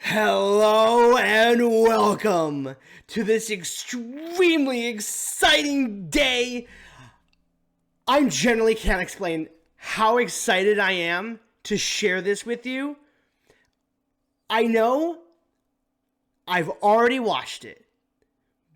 Hello and welcome to this extremely exciting day. I generally can't explain how excited I am to share this with you. I know I've already watched it,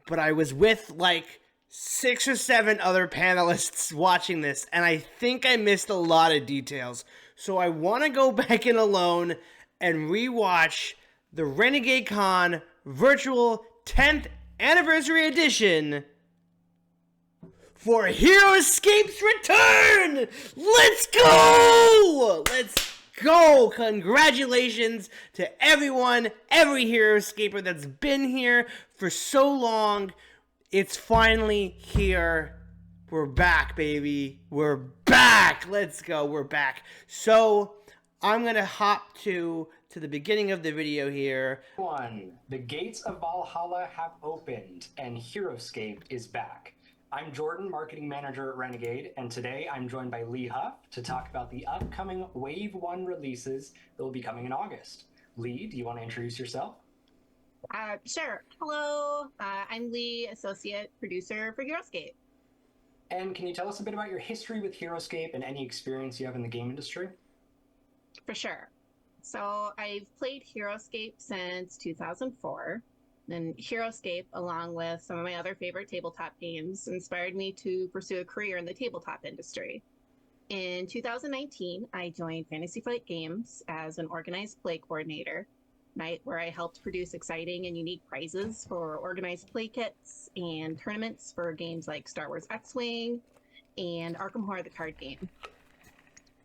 but I was with like 6 or 7 other panelists watching this, and I think I missed a lot of details. So I want to go back in alone and rewatch the Renegade Con Virtual 10th Anniversary Edition for heroScape's return! Let's go! Let's go! Congratulations to everyone, every heroScaper that's been here for so long. It's finally here. We're back, baby. We're back! Let's go. We're back. So, I'm going to hop to the beginning of the video here. The gates of Valhalla have opened, and heroScape is back. I'm Jordan, Marketing Manager at Renegade, and today I'm joined by Lee Huff to talk about the upcoming Wave 1 releases that will be coming in August. Lee, do you want to introduce yourself? Sure. Hello, I'm Lee, Associate Producer for heroScape. And can you tell us a bit about your history with heroScape and any experience you have in the game industry? For sure. So I've played heroScape since 2004. And heroScape, along with some of my other favorite tabletop games, inspired me to pursue a career in the tabletop industry. In 2019, I joined Fantasy Flight Games as an organized play coordinator, where I helped produce exciting and unique prizes for organized play kits and tournaments for games like Star Wars X-Wing and Arkham Horror the card game.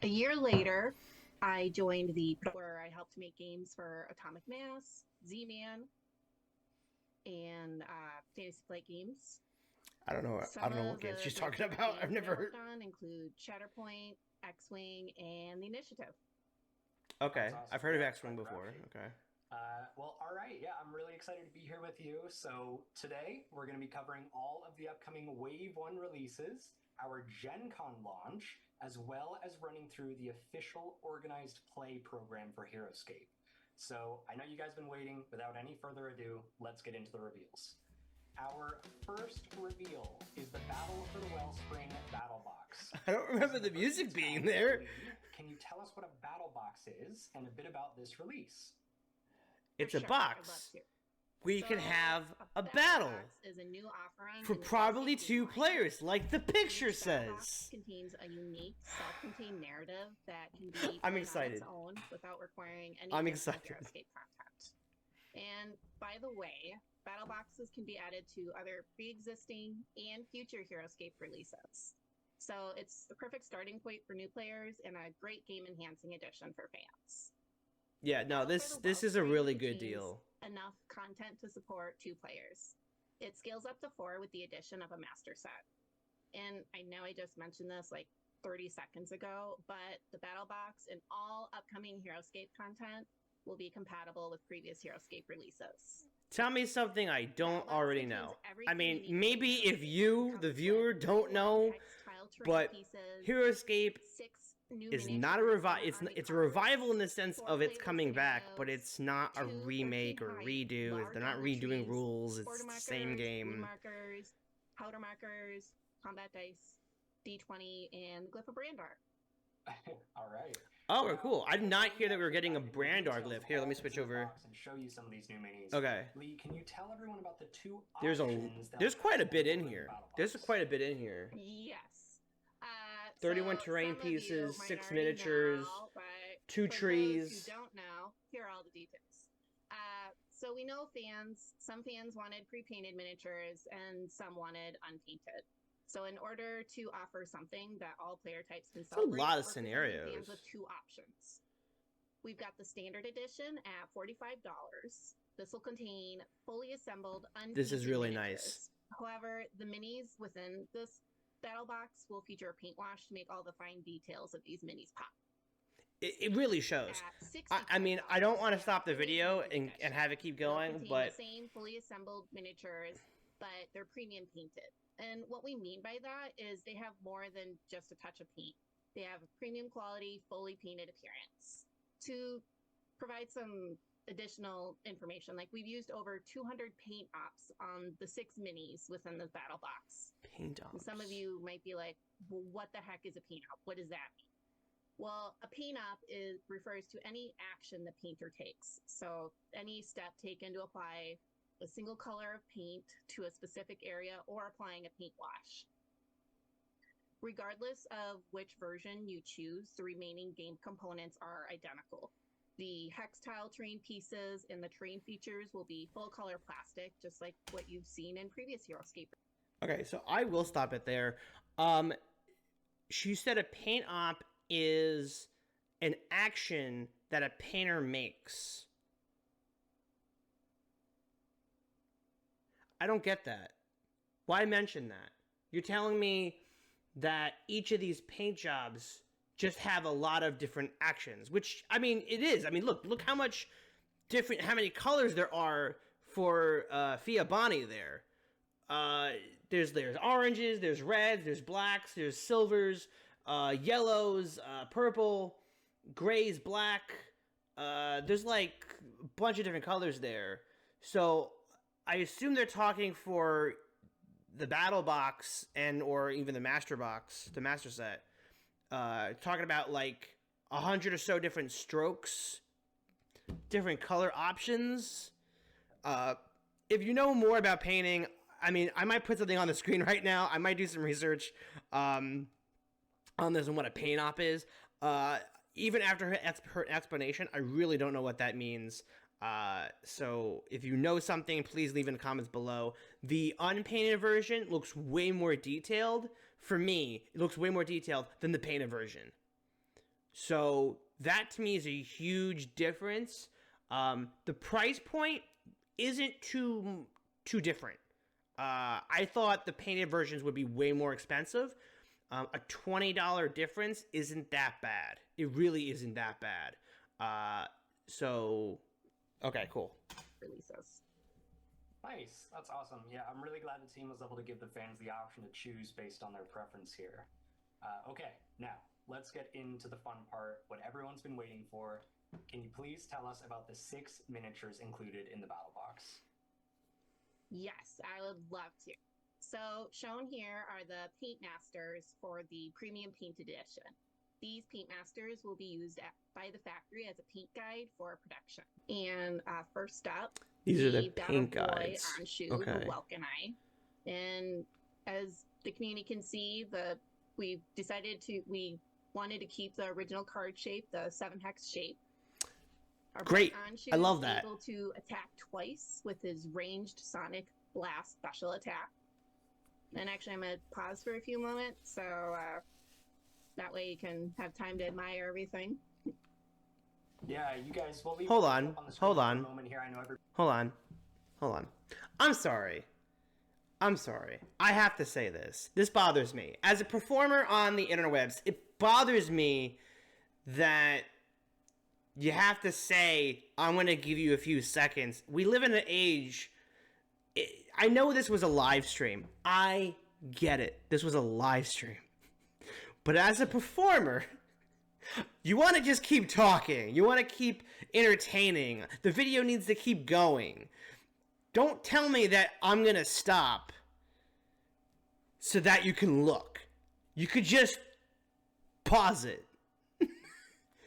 A year later, I joined where I helped make games for Atomic Mass, Z-Man, and Fantasy Flight Games. I don't know what games she's talking about. I've never heard. Include Shatterpoint, X-Wing, and the Initiative. Okay, awesome. I've heard of X-Wing before. Okay. Well, all right. Yeah, I'm really excited to be here with you. So today we're going to be covering all of the upcoming Wave 1 releases, our Gen Con launch, as well as running through the official organized play program for heroScape. So I know you guys have been waiting. Without any further ado, let's get into the reveals. Our first reveal is the Battle for the Wellspring Battle Box. I don't remember the music being there. Can you tell us what a Battle Box is and a bit about this release? It's a box where you can have a battle is a new offering for probably 2 players, like the picture says. Contains a unique, self-contained narrative that can be I'm on excited. its own without requiring any I'm excited. heroScape content. And by the way, battle boxes can be added to other pre-existing and future heroScape releases. So it's the perfect starting point for new players and a great game-enhancing addition for fans. Yeah, no, this is a really good deal. Enough content to support 2 players. It scales up to 4 with the addition of a master set. And I know I just mentioned this like 30 seconds ago, but the battle box and all upcoming heroScape content will be compatible with previous heroScape releases. Tell me something I don't already know. I mean, maybe if you, the viewer, don't know, but heroScape is not a it's a revival in the sense of it's coming back, but it's not a remake or redo. They're not redoing rules. It's the same game. Markers, powder markers, combat dice, D20, and glyph of Brandar. All right. Oh, cool. I did not hear that we were getting a Brandar glyph. Here, let me switch over. And show you some of these new minis. Okay. Lee, can you tell everyone about the 2 There's quite a bit in here. There's quite a bit in here. Yes. 31 terrain pieces, 6 miniatures, 2 trees. Those who don't know, here are all the details. So we know some fans wanted pre-painted miniatures and some wanted unpainted. So in order to offer something that all player types can celebrate, a lot of scenarios. Fans with 2 options. We've got the standard edition at $45. This will contain fully assembled unpainted This is really miniatures. nice. However, the minis within this battle box will feature a paint wash to make all the fine details of these minis pop. It really shows. I mean, I don't want to stop the video and have it keep going, but the same fully assembled miniatures, but they're premium painted. And what we mean by that is they have more than just a touch of paint. They have a premium quality, fully painted appearance. To provide some additional information. Like we've used over 200 paint ops on the 6 minis within the battle box. Paint ops. And some of you might be like, well, what the heck is a paint op? What does that mean? Well, a paint op refers to any action the painter takes. So any step taken to apply a single color of paint to a specific area or applying a paint wash. Regardless of which version you choose, the remaining game components are identical. The hex tile terrain pieces and the terrain features will be full color plastic, just like what you've seen in previous heroScape. Okay, so I will stop it there. She said a paint op is an action that a painter makes. I don't get that. Why mention that? You're telling me that each of these paint jobs just have a lot of different actions, which, I mean, it is. I mean, look how many colors there are for Fia Bonnie there. There's oranges, there's reds, there's blacks, there's silvers, yellows, purple, grays, black. There's like a bunch of different colors there. So I assume they're talking for the battle box or even the master box, the master set. Talking about like 100 or so different strokes, different color options. If you know more about painting, I mean, I might put something on the screen right now. I might do some research on this and what a paint op is. Even after her explanation, I really don't know what that means. So if you know something, please leave in the comments below. The unpainted version looks way more detailed. For me, it looks way more detailed than the painted version. So that to me is a huge difference. The price point isn't too different. I thought the painted versions would be way more expensive. A $20 difference isn't that bad. It really isn't that bad. So, okay, cool. Releases. Nice. That's awesome. Yeah, I'm really glad the team was able to give the fans the option to choose based on their preference here. Okay, now let's get into the fun part, what everyone's been waiting for. Can you please tell us about the 6 miniatures included in the battle box? Yes, I would love to. So shown here are the paint masters for the premium paint edition. These paint masters will be used by the factory as a paint guide for production. And first up, these are the paint Battle Boy guides. Anshu, Okay. the Welkin Eye. And as the community can see, we wanted to keep the original card shape, the 7 hex shape. Our Great. Anshu I love is that. able to attack twice with his ranged sonic blast special attack. And actually, I'm going to pause for a few moments, so that way you can have time to admire everything. Yeah, you guys will leave Hold it on, up the screen hold for on. a moment here. I know Hold on. I'm sorry. I have to say this. This bothers me. As a performer on the interwebs, it bothers me that you have to say, I'm going to give you a few seconds. We live in an age... I know this was a live stream. I get it. This was a live stream. But as a performer, you want to just keep talking. You want to keep entertaining. The video needs to keep going. Don't tell me that I'm going to stop so that you can look. You could just pause it.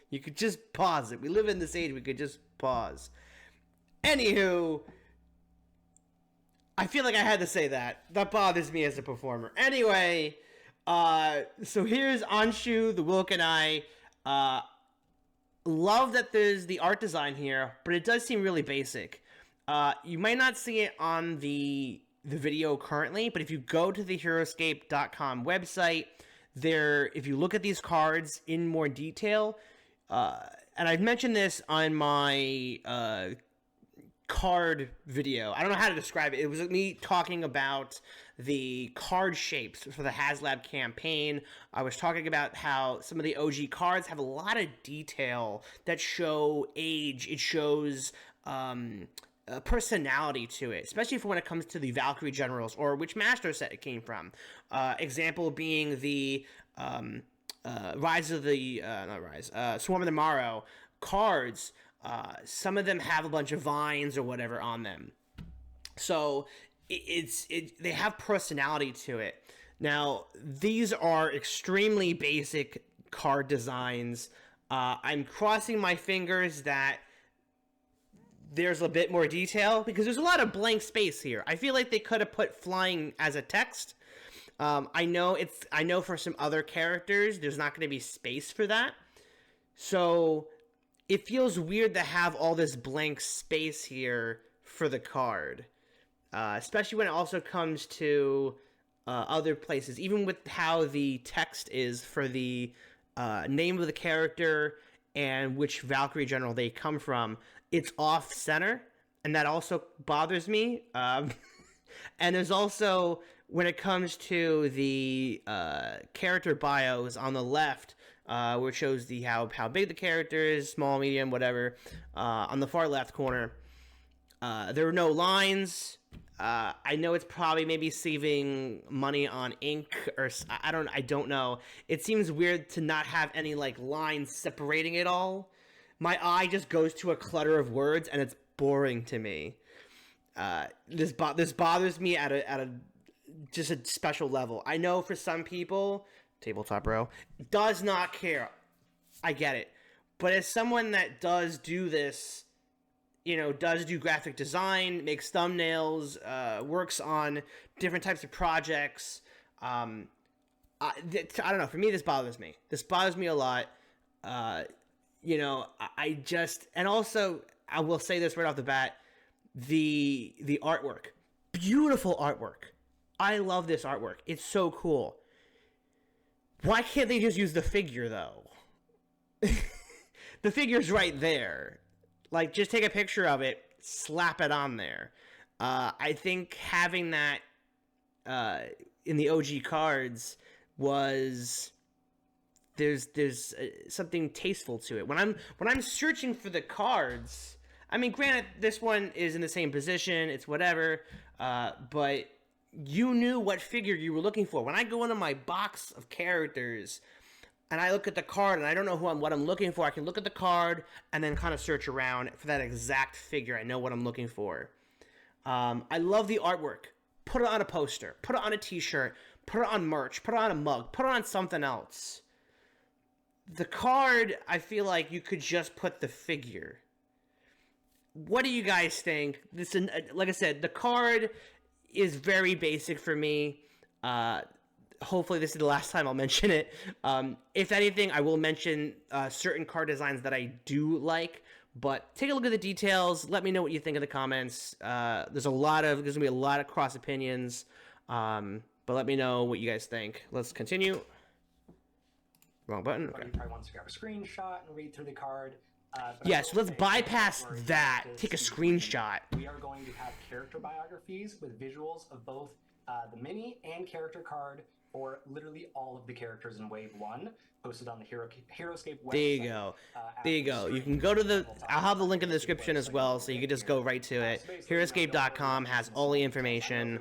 You could just pause it. We live in this age, we could just pause. Anywho, I feel like I had to say that. That bothers me as a performer. Anyway, so here's Anshu, the Wilk, and I. Love that there's the art design here, but it does seem really basic. You might not see it on the video currently, but if you go to the heroScape.com website, if you look at these cards in more detail, and I've mentioned this on my card video. I don't know how to describe it. It was me talking about the card shapes for the HasLab campaign. I was talking about how some of the OG cards have a lot of detail that show age. It shows personality to it, especially for when it comes to the Valkyrie generals or which master set it came from. Example being the Swarm of the Morrow cards. Some of them have a bunch of vines or whatever on them. So they have personality to it. Now, these are extremely basic card designs. I'm crossing my fingers that there's a bit more detail, because there's a lot of blank space here. I feel like they could have put flying as a text. I know for some other characters there's not going to be space for that. So it feels weird to have all this blank space here for the card. Especially when it also comes to other places, even with how the text is for the name of the character and which Valkyrie general they come from, it's off center, and that also bothers me. And there's also, when it comes to the character bios on the left, where it shows the how big the character is, small, medium, whatever, on the far left corner, there are no lines. I know it's probably maybe saving money on ink, or I don't know. It seems weird to not have any like lines separating it all. My eye just goes to a clutter of words, and it's boring to me. This bothers me at a just a special level. I know for some people, Tabletop Bro does not care. I get it, but as someone that does do this, does do graphic design, makes thumbnails, works on different types of projects. I don't know. For me, this bothers me. This bothers me a lot. And also, I will say this right off the bat, the artwork. Beautiful artwork. I love this artwork. It's so cool. Why can't they just use the figure, though? The figure's right there. Like, just take a picture of it, slap it on there. I think having that in the OG cards was there's something tasteful to it. When I'm searching for the cards, I mean, granted, this one is in the same position, it's whatever, but you knew what figure you were looking for. When I go into my box of characters and I look at the card and I don't know what I'm looking for, I can look at the card and then kind of search around for that exact figure. I know what I'm looking for. I love the artwork. Put it on a poster. Put it on a t-shirt. Put it on merch. Put it on a mug. Put it on something else. The card, I feel like you could just put the figure. What do you guys think? Like I said, the card is very basic for me. Hopefully this is the last time I'll mention it. If anything, I will mention certain card designs that I do like, but take a look at the details. Let me know what you think in the comments. There's gonna be a lot of cross opinions, but let me know what you guys think. Let's continue. Wrong button. Okay. You probably wants to grab a screenshot and read through the card. Yeah, so let's bypass that. Take a screenshot. We are going to have character biographies with visuals of both the mini and character card for literally all of the characters in Wave 1, posted on the heroScape website. There you go. There you go. You can go to I'll have the link in the description as well, so you can just go right to it. heroScape.com has all the information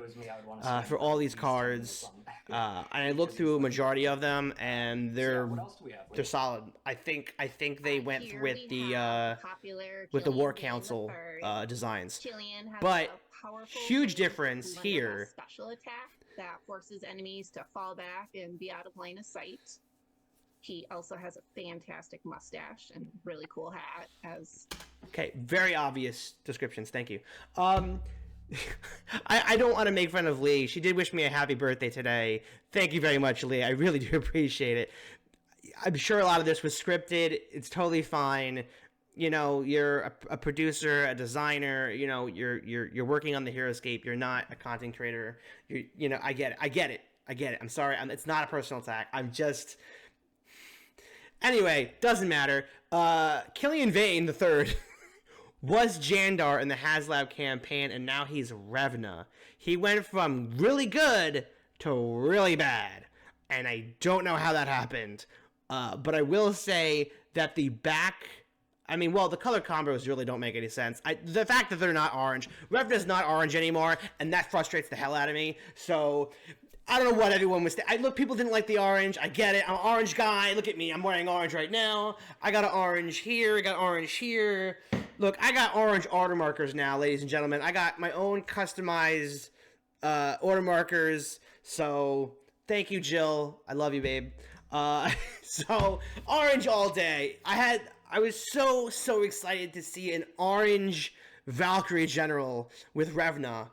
for all these cards. And I looked through a majority of them, and they're solid. I think they went with the War Council designs. But huge difference here. Special attack that forces enemies to fall back and be out of line of sight. He also has a fantastic mustache and really cool hat. Okay, very obvious descriptions. Thank you. I don't want to make fun of Lee. She did wish me a happy birthday today. Thank you very much, Lee. I really do appreciate it. I'm sure a lot of this was scripted. It's totally fine. You're a producer, a designer. You're working on the heroScape. You're not a content creator. I get it. I'm sorry. It's not a personal attack. I'm just. Anyway, doesn't matter. Killian Vane III was Jandar in the HasLab campaign, and now he's Revna. He went from really good to really bad, and I don't know how that happened. But I will say that the color combos really don't make any sense. The fact that they're not orange, Revna's not orange anymore, and that frustrates the hell out of me. So I don't know what everyone was. Look, people didn't like the orange. I get it. I'm an orange guy. Look at me. I'm wearing orange right now. I got an orange here. I got orange here. Look, I got orange order markers now, ladies and gentlemen. I got my own customized order markers. So thank you, Jill. I love you, babe. So orange all day. I was so excited to see an orange Valkyrie general with Revna,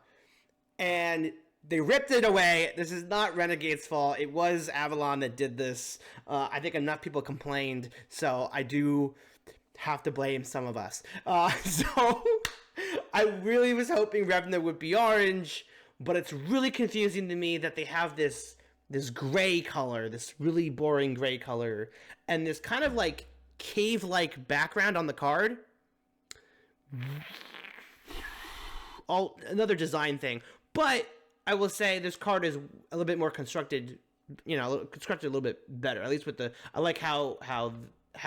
and they ripped it away. This is not Renegade's fault. It was Avalon that did this. I think enough people complained, so I do have to blame some of us. So I really was hoping Revna would be orange, but it's really confusing to me that they have this gray color, this really boring gray color, and this kind of like cave-like background on the card. All another design thing, but I will say this card is a little bit more constructed, constructed a little bit better. At least with I like how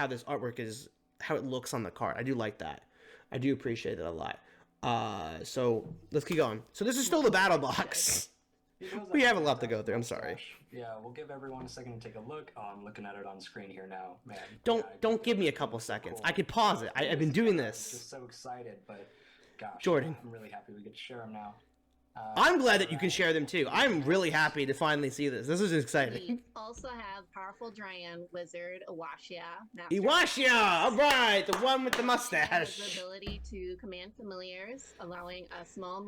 this artwork is, how it looks on the card. I do like that. I do appreciate it a lot. So let's keep going. So this is still the battle box. We have a lot to go through. I'm sorry. Yeah, we'll give everyone a second to take a look. Oh, I'm looking at it on screen here now, man. Don't give me a couple seconds. I could pause it. I've been doing I'm this. just so excited, but gosh, Jordan. I'm really happy we get to share them now. I'm glad that you can share them too. I'm really happy to finally see this. This is exciting. We also have powerful Dryan wizard Iwashia. Iwashia! Alright, the one with the mustache. The ability to command familiars, allowing a smaller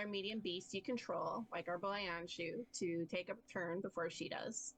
medium beast you control, like our boy Anshu, to take a turn before she does.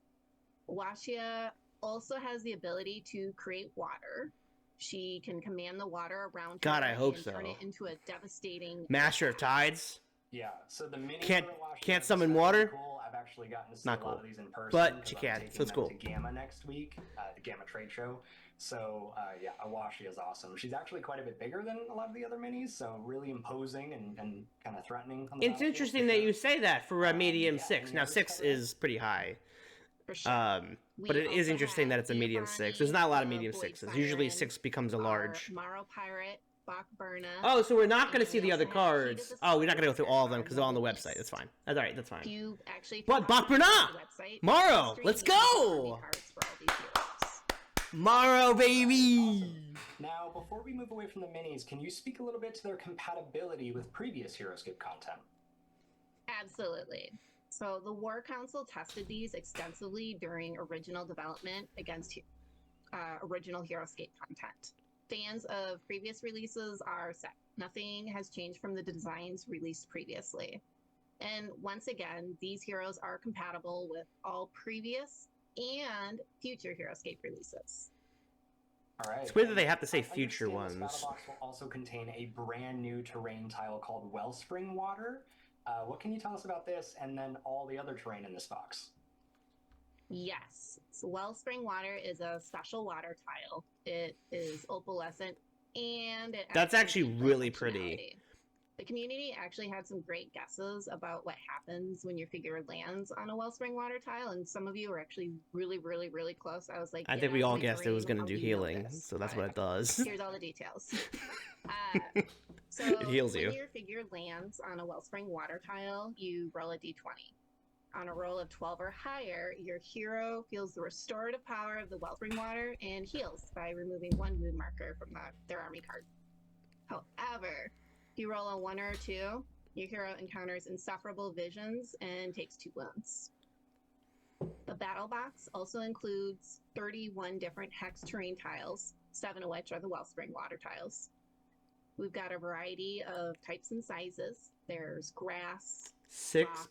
Iwashia also has the ability to create water. She can command the water around God, her I hope and so. turn it into a devastating Master of Tides. Yeah, so the mini can't summon water. Cool. I've actually gotten to see Not a lot cool. of these in person, But she I'm can, taking so it's them cool. To Gamma next week, the Gamma trade show. So yeah, Awashi is awesome. She's actually quite a bit bigger than a lot of the other minis, so really imposing and kind of threatening. On the It's interesting that you say that for a medium 6. Now 6 is pretty high. For sure. But it is interesting that it's a medium 6. There's not a lot of medium 6s. Usually 6 becomes a large. Maro Pirate, Bachburna. Oh, so we're not going to see the other cards. Oh, we're not going to go through all of them because they're all on the website. That's fine. That's all right. That's fine. You actually. But Bachburna! Maro, let's go! Maro, baby! Now, before we move away from the minis, can you speak a little bit to their compatibility with previous heroScape content? Absolutely. So the War Council tested these extensively during original development against original heroScape content. Fans of previous releases are set. Nothing has changed from the designs released previously. And once again, these heroes are compatible with all previous and future heroScape releases. All right. It's weird that they have to say I future understand ones. This battle box will also contain a brand new terrain tile called Wellspring Water. What can you tell us about this and then all the other terrain in this box? Yes. So Wellspring Water is a special water tile. It is opalescent and That's actually really pretty. The community actually had some great guesses about what happens when your figure lands on a Wellspring Water tile, and some of you were actually really, really, really close. I was like, I think we all guessed it was going to do healing, so that's what it does. Here's all the details. So it heals you. When your figure lands on a Wellspring Water tile, you roll a d20. On a roll of 12 or higher, your hero feels the restorative power of the Wellspring Water and heals by removing one wound marker from their army card. However, if you roll a 1 or a 2, your hero encounters insufferable visions and takes 2 wounds. The battle box also includes 31 different hex terrain tiles, 7 of which are the Wellspring Water tiles. We've got a variety of types and sizes. There's grass, 6. rock,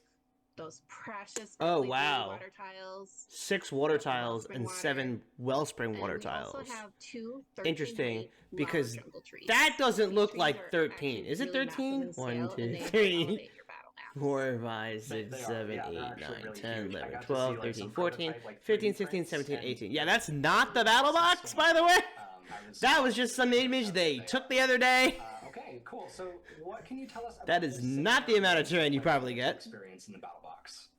those precious wow. water tiles. 6 water tiles and 7 Wellspring water We tiles. also have 2 Interesting, 13-weight because large jungle trees. that doesn't These look trees like are 13. actually Is it really 13? massive in 1, scale, 2, and they 3, elevate your battle map. 4, 5, 6, They are, 7, yeah, 8, they're 9, actually really 10, huge. I 11, got to 12, see, like, 13, some 14, prototype, like, 15, 3D 16, prints 17, and 18. Yeah, that's not the battle box, by the way. That was just some image they took the other day. Okay, cool. So, what can you tell us about That is the not the amount of terrain you like, probably get. experience in the battle box?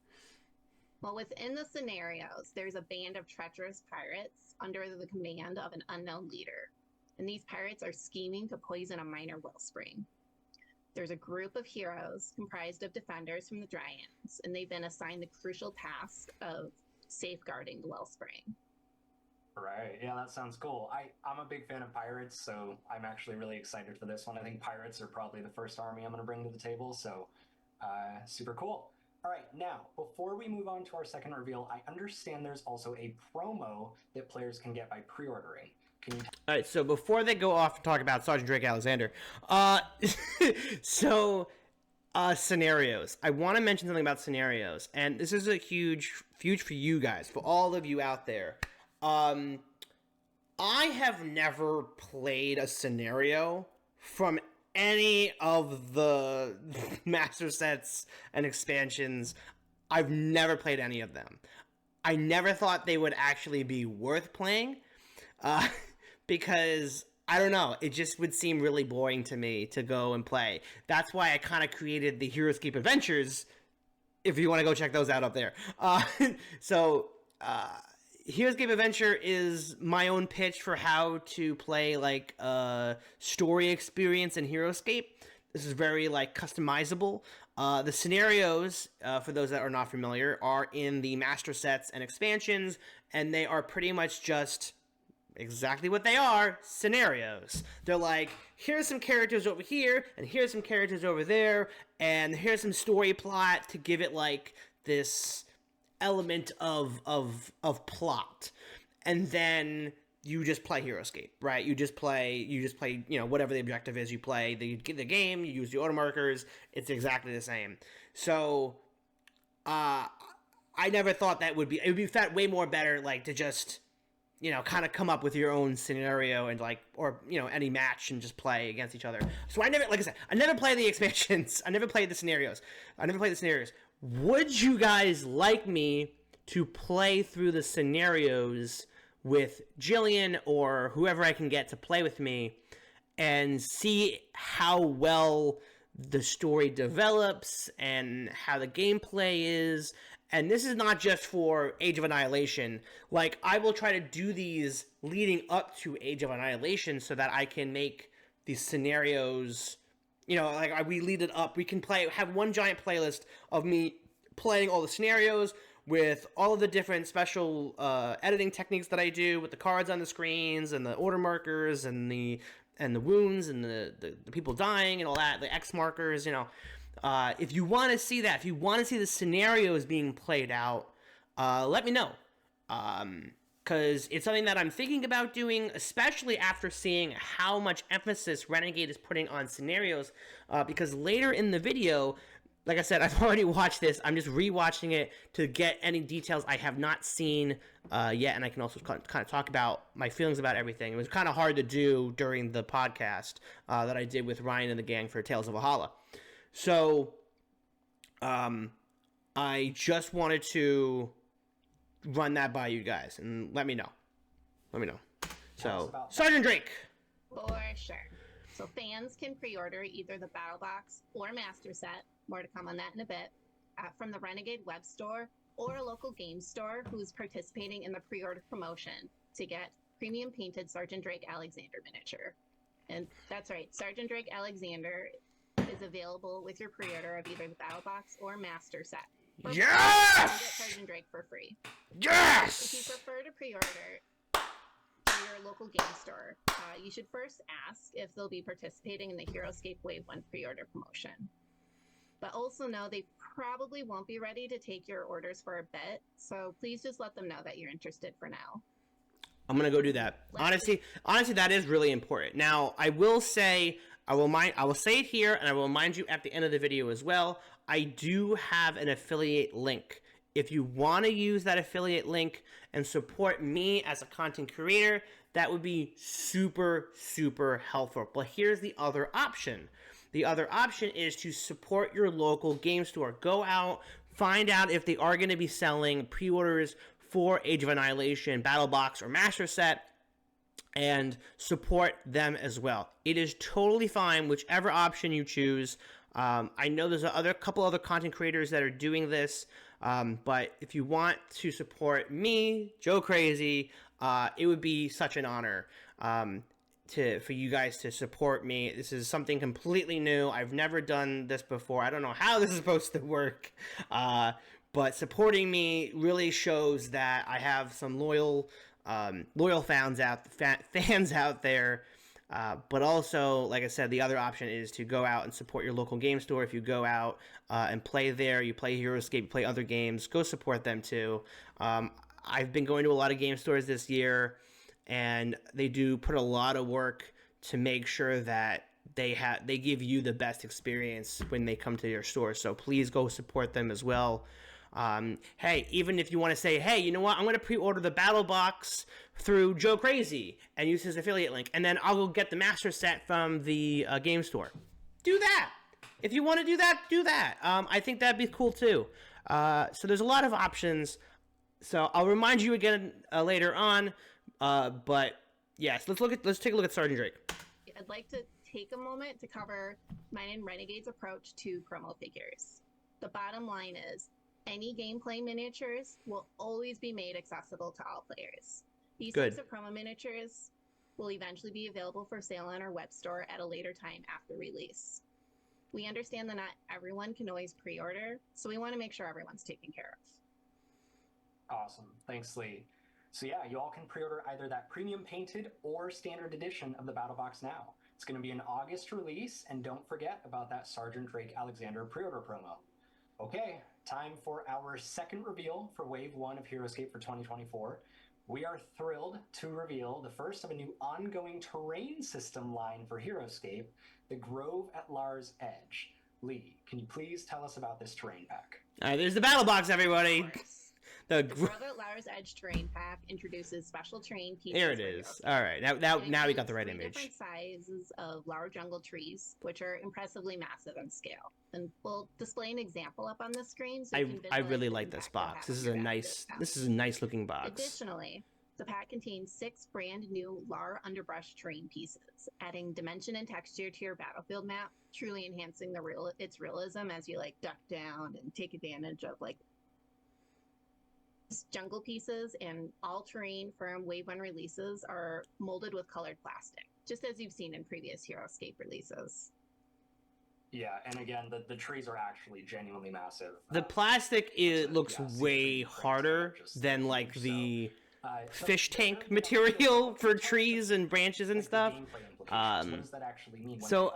Well, within the scenarios, there's a band of treacherous pirates under the command of an unknown leader. And these pirates are scheming to poison a minor wellspring. There's a group of heroes comprised of defenders from the Dryads, and they've been assigned the crucial task of safeguarding the Wellspring. Right. Yeah, that sounds cool. I'm a big fan of pirates, so I'm actually really excited for this one. I think pirates are probably the first army I'm going to bring to the table, so super cool. All right, now, before we move on to our second reveal, I understand there's also a promo that players can get by pre-ordering. Can you All right, so before they go off and talk about Sergeant Drake Alexander, scenarios. I want to mention something about scenarios, and this is a huge for you guys, for all of you out there. I have never played a scenario from any of the master sets and expansions. I've never played any of them. I never thought they would actually be worth playing, because I don't know, it just would seem really boring to me to go and play. That's why I kind of created the heroScape Adventures, if you want to go check those out up there. heroScape Adventure is my own pitch for how to play like a story experience in heroScape. This is very like customizable. The scenarios, for those that are not familiar, are in the master sets and expansions, and they are pretty much just exactly what they are, scenarios. They're like, here's some characters over here, and here's some characters over there, and here's some story plot to give it like this element of plot. And then you just play heroScape, right? You just play, you know, whatever the objective is, you play the game, you use the auto markers, it's exactly the same. So, I never thought it would be way more better, like, to just, you know, kind of come up with your own scenario and like, or, you know, any match and just play against each other. So I never played the expansions. I never played the scenarios. Would you guys like me to play through the scenarios with Jillian or whoever I can get to play with me and see how well the story develops and how the gameplay is? And this is not just for Age of Annihilation. Like, I will try to do these leading up to Age of Annihilation so that I can make these scenarios, you know, like, we lead it up. We can have one giant playlist of me playing all the scenarios with all of the different special editing techniques that I do with the cards on the screens and the order markers and the wounds and the people dying and all that, the X markers, you know. If you want to see that, if you want to see the scenarios being played out, let me know. Because it's something that I'm thinking about doing, especially after seeing how much emphasis Renegade is putting on scenarios. Because later in the video, like I said, I've already watched this. I'm just rewatching it to get any details I have not seen yet, and I can also kind of talk about my feelings about everything. It was kind of hard to do during the podcast that I did with Ryan and the gang for Tales of Valhalla. So, I just wanted to run that by you guys, and let me know. So, Sergeant Drake! For sure. So fans can pre-order either the Battle Box or Master Set, more to come on that in a bit, from the Renegade web store or a local game store who's participating in the pre-order promotion to get premium painted Sergeant Drake Alexander miniature. And that's right, Sergeant Drake Alexander is available with your pre-order of either the Battle Box or Master Set. Yes! You can get Sergeant Drake for free. Yes! If you prefer to pre-order your local game store, you should first ask if they'll be participating in the heroScape Wave 1 pre-order promotion. But also know they probably won't be ready to take your orders for a bit, so please just let them know that you're interested for now. I'm gonna go do that. Honestly, that is really important. Now, I will say it here, and I will remind you at the end of the video as well. I do have an affiliate link. If you want to use that affiliate link and support me as a content creator, that would be super, super helpful. But here's the other option. The other option is to support your local game store. Go out, find out if they are going to be selling pre-orders for Age of Annihilation, Battle Box, or Master Set, and support them as well. It is totally fine, whichever option you choose. I know there's a couple other content creators that are doing this, but if you want to support me, Joe Crazy, it would be such an honor. for you guys to support me. This is something completely new. I've never done this before. I don't know how this is supposed to work, but supporting me really shows that I have some loyal fans out there. But also, like I said, the other option is to go out and support your local game store. If you go out and play there, you play heroScape, you play other games, go support them too. I've been going to a lot of game stores this year, and they do put a lot of work to make sure that they give you the best experience when they come to your store. So please go support them as well. Hey, even if you want to say, hey, you know what, I'm going to pre-order the battle box through Joe Crazy and use his affiliate link, and then I'll go get the master set from the game store. Do that. If you want to do that, do that. I think that'd be cool too. So there's a lot of options. So I'll remind you again later on. But yes, let's take a look at Sergeant Drake. I'd like to take a moment to cover mine and Renegade's approach to promo figures. The bottom line is, any gameplay miniatures will always be made accessible to all players. These types of promo miniatures will eventually be available for sale on our web store at a later time after release. We understand that not everyone can always pre-order, so we want to make sure everyone's taken care of. Awesome. Thanks, Lee. So yeah, you all can pre-order either that premium painted or standard edition of the Battle Box now. It's going to be an August release, and don't forget about that Sergeant Drake Alexander pre-order promo. Okay, time for our second reveal for Wave 1 of heroScape for 2024. We are thrilled to reveal the first of a new ongoing terrain system line for heroScape, the Grove at Lars Edge. Lee, can you please tell us about this terrain pack? All right, there's the battle box, everybody. The Grove at Lars Edge terrain pack introduces special terrain pieces. Here it is. All right, now we got the right image. Different sizes of Lar jungle trees, which are impressively massive in scale, and we'll display an example up on the screen. So I really like this box. This is a nice looking box. Additionally, the pack contains 6 brand new Lar underbrush terrain pieces, adding dimension and texture to your battlefield map, truly enhancing its realism as you duck down and take advantage of jungle pieces. And all terrain from Wave 1 releases are molded with colored plastic, just as you've seen in previous heroScape releases. Yeah, and again, the trees are actually genuinely massive. The plastic looks way harder than the fish tank material for trees and branches and stuff. What does that actually mean? So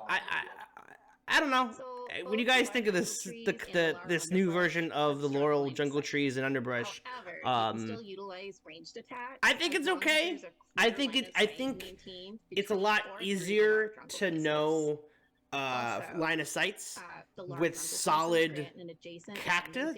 I don't know. What do you guys think of this this new version of the Laurel jungle trees and underbrush? However, you can still utilize ranged attacks. I think it's okay. I think it's a lot easier to know line of sights with solid cactus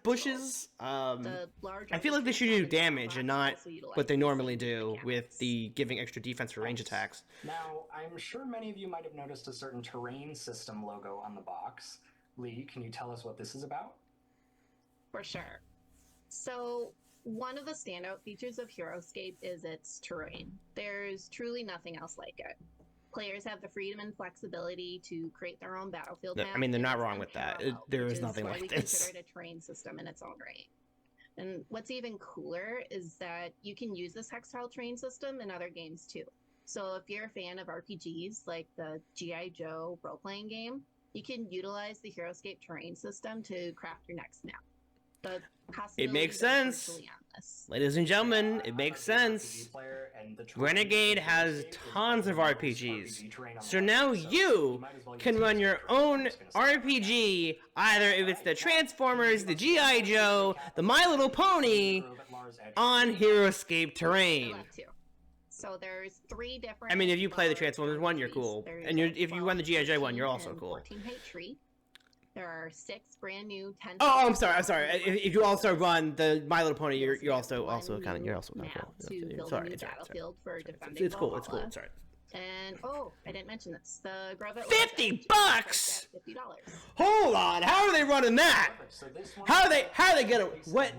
bushes. I feel like they should do damage and not what they normally do with the giving extra defense for range attacks. Now, I'm sure many of you might have noticed a certain terrain system logo on the box. Lee, can you tell us what this is about? For sure. So, one of the standout features of heroScape is its terrain. There's truly nothing else like it. Players have the freedom and flexibility to create their own battlefield map. I mean, they're not wrong with that. There is nothing like this. We consider it a terrain system in its own right. And what's even cooler is that you can use this textile terrain system in other games too. So if you're a fan of RPGs like the G.I. Joe role-playing game, you can utilize the heroScape terrain system to craft your next map. It makes sense. Ladies and gentlemen, it makes sense. Renegade has tons of RPGs. So now you can run your own RPG, either if it's the Transformers, the G.I. Joe, the My Little Pony, on heroScape terrain. So there's 3 different... I mean, if you play the Transformers one, you're cool. And if you run the G.I. Joe one, you're also cool. 14 height tree. There are 6 brand new 10. Oh, I'm sorry. If you also run the My Little Pony, you're also kind of cool. Sorry, it's cool. Sorry. And I didn't mention this. The Grove at $50. $50. Hold on. How are they running that? How are they getting what?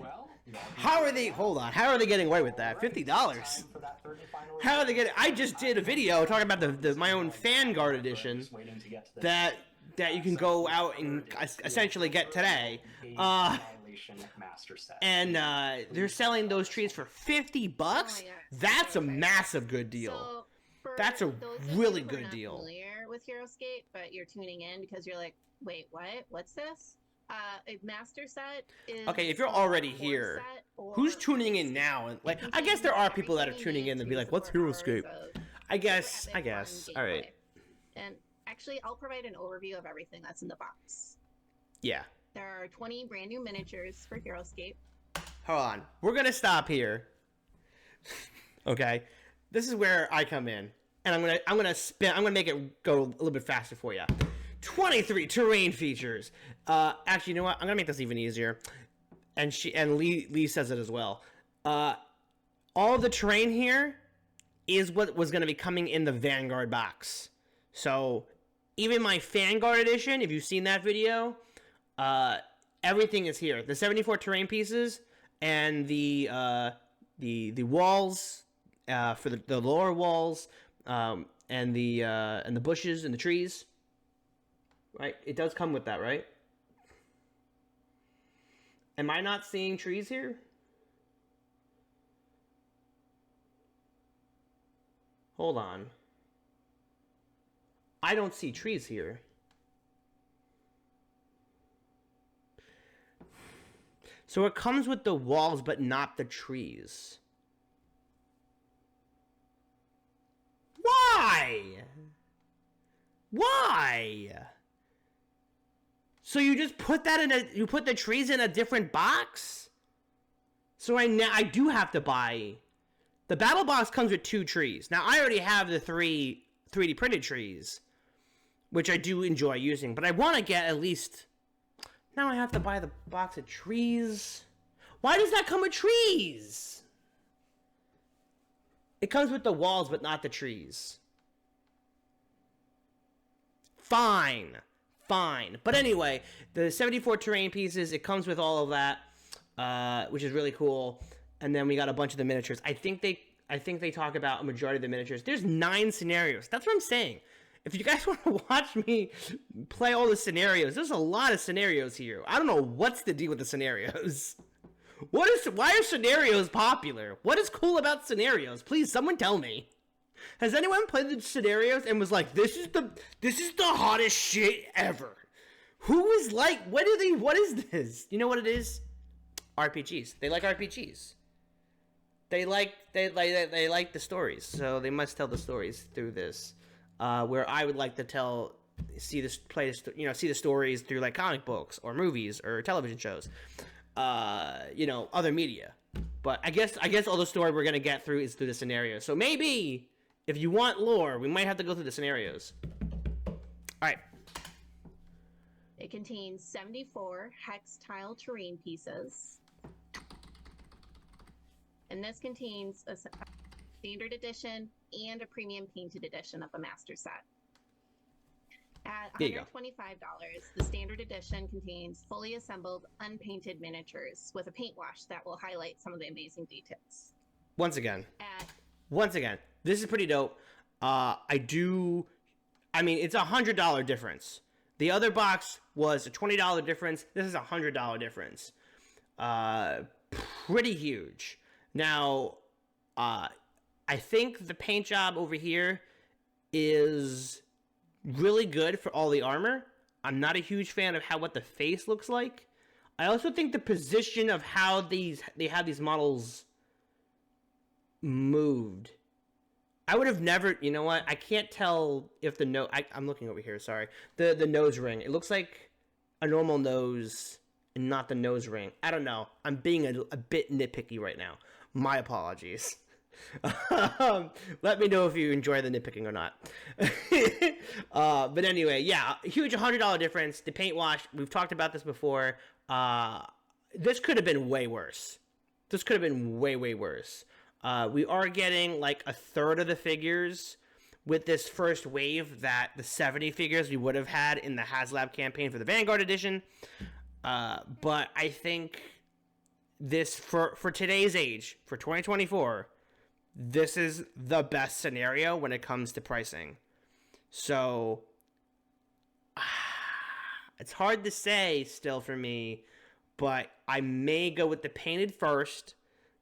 How are they? Hold on. How are they getting away with that? $50. How are they getting? I just did a video talking about my own Vanguard edition that you can go out and essentially get today. Annilation Master Set. And they're selling those trees for $50. Oh my gosh, That's so a excited. massive good deal. So for That's a those of really you who are good not deal. Familiar with heroScape, but you're tuning in because you're like, wait, what? What's this? A master set is Okay, if you're a already board here, set or who's tuning in heroScape. now? And like, It I guess there are contains people that are everything tuning you in need and be to like, "What's support hours heroScape?" of I guess. super epic, fun All right. gameplay. And actually, I'll provide an overview of everything that's in the box. Yeah. There are 20 brand new miniatures for heroScape. Hold on. We're gonna stop here. Okay. This is where I come in, and I'm gonna make it go a little bit faster for you. 23 terrain features. Actually, you know what? I'm gonna make this even easier. And Lee says it as well. All the terrain here is what was gonna be coming in the Vanguard box. So even my Vanguard edition, if you've seen that video, everything is here. The 74 terrain pieces and the walls for the lower walls, and the bushes and the trees. Right, it does come with that, right? Am I not seeing trees here? Hold on. I don't see trees here. So it comes with the walls, but not the trees. Why? Why? So you just put that you put the trees in a different box? So I do have to buy. The battle box comes with 2 trees. Now I already have the 3 3D printed trees, which I do enjoy using, but I want to get at least. Now I have to buy the box of trees. Why does that come with trees? It comes with the walls, but not the trees. Fine. But anyway, the 74 terrain pieces, it comes with all of that, which is really cool. And then we got a bunch of the miniatures. I think they talk about a majority of the miniatures. There's 9 scenarios. That's what I'm saying. If you guys want to watch me play all the scenarios, there's a lot of scenarios here. I don't know what's the deal with the scenarios. Why are scenarios popular? What is cool about scenarios? Please, someone tell me. Has anyone played the scenarios and was like, this is the hottest shit ever? Who is like, what is this? You know what it is? RPGs. They like RPGs. They like the stories, so they must tell the stories through this. Where I would like to see the stories through like comic books or movies or television shows, other media. But I guess all the story we're gonna get through is through the scenarios. So maybe if you want lore, we might have to go through the scenarios. All right. It contains 74 hex tile terrain pieces. And this contains a standard edition and a premium painted edition of the master set. At $125, the standard edition contains fully assembled, unpainted miniatures with a paint wash that will highlight some of the amazing details. Once again, this is pretty dope. It's a $100 difference. The other box was a $20 difference. This is a $100 difference. Pretty huge. Now, I think the paint job over here is really good for all the armor. I'm not a huge fan of what the face looks like. I also think the position of how they have these models moved. I would have never, you know what? I can't tell if the nose. I'm looking over here. Sorry, the nose ring. It looks like a normal nose and not the nose ring. I don't know. I'm being a bit nitpicky right now. My apologies. Let me know if you enjoy the nitpicking or not. But anyway, yeah, huge $100 difference. The paint wash, we've talked about this before. This could have been way worse. This could have been way worse. We are getting like a third of the figures with this first wave that the 70 figures we would have had in the HasLab campaign for the Vanguard edition. But I think this, for today's age, for 2024, this is the best scenario when it comes to pricing. So, it's hard to say still for me, but I may go with the painted first,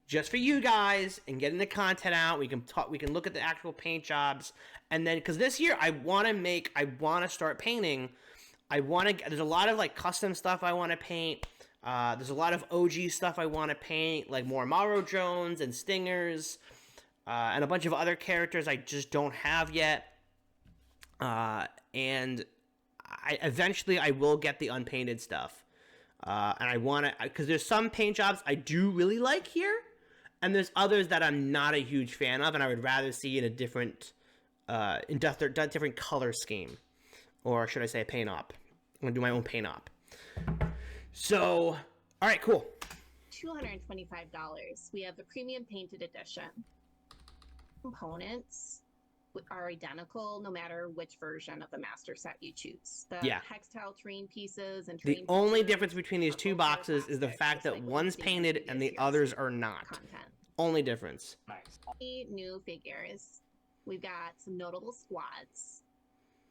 just for you guys and getting the content out. We can look at the actual paint jobs, and then because this year I want to start painting. There's a lot of like custom stuff I want to paint. There's a lot of OG stuff I want to paint, like more Morrow drones and stingers, and a bunch of other characters I just don't have yet. And eventually I will get the unpainted stuff. And I want to, because there's some paint jobs I do really like here, and there's others that I'm not a huge fan of, and I would rather see in a different color scheme, or should I say a paint op. I'm gonna do my own paint op. So, all right, cool. $225. We have the premium painted edition. Components are identical no matter which version of the master set you choose. The textile terrain pieces and terrain the only pieces difference between these two boxes is the fact that one's painted and the others are not. Content. Only difference. Nice. New figures. We've got some notable squads.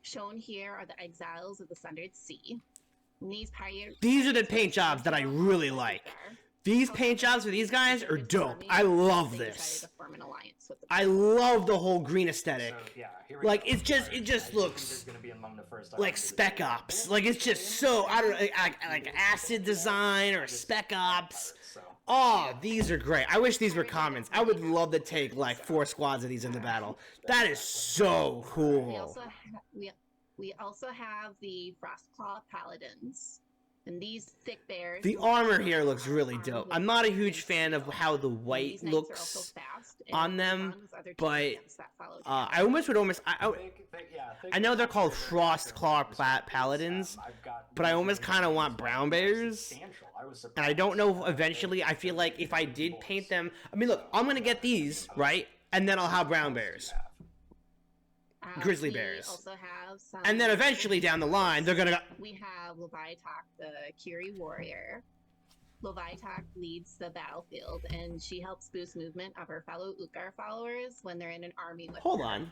Shown here are the Exiles of the Sundered Sea. These are the paint jobs that I really like. These paint jobs for these guys are dope. I love this. I love the whole green aesthetic. Like it just looks like Spec Ops. Like it's just so, I don't know, like acid design or Spec Ops. Oh, these are great. I wish these were commons. I would love to take like 4 squads of these into battle. That is so cool. We also have the Frostclaw Paladins. And these thick bears. The armor here looks really dope. I'm not a huge fan of how the white looks on them, but I know they're called Frostclaw Paladins, but I almost kind of want brown bears. And I don't know, eventually, I feel like if I did paint them, I mean, look, I'm going to get these, right? And then I'll have brown bears. Grizzly bears. Also have some, and then eventually down the line, they're gonna. We have Levitak, the Kiri warrior. Levitak leads the battlefield, and she helps boost movement of her fellow Ukar followers when they're in an army with Hold her. on.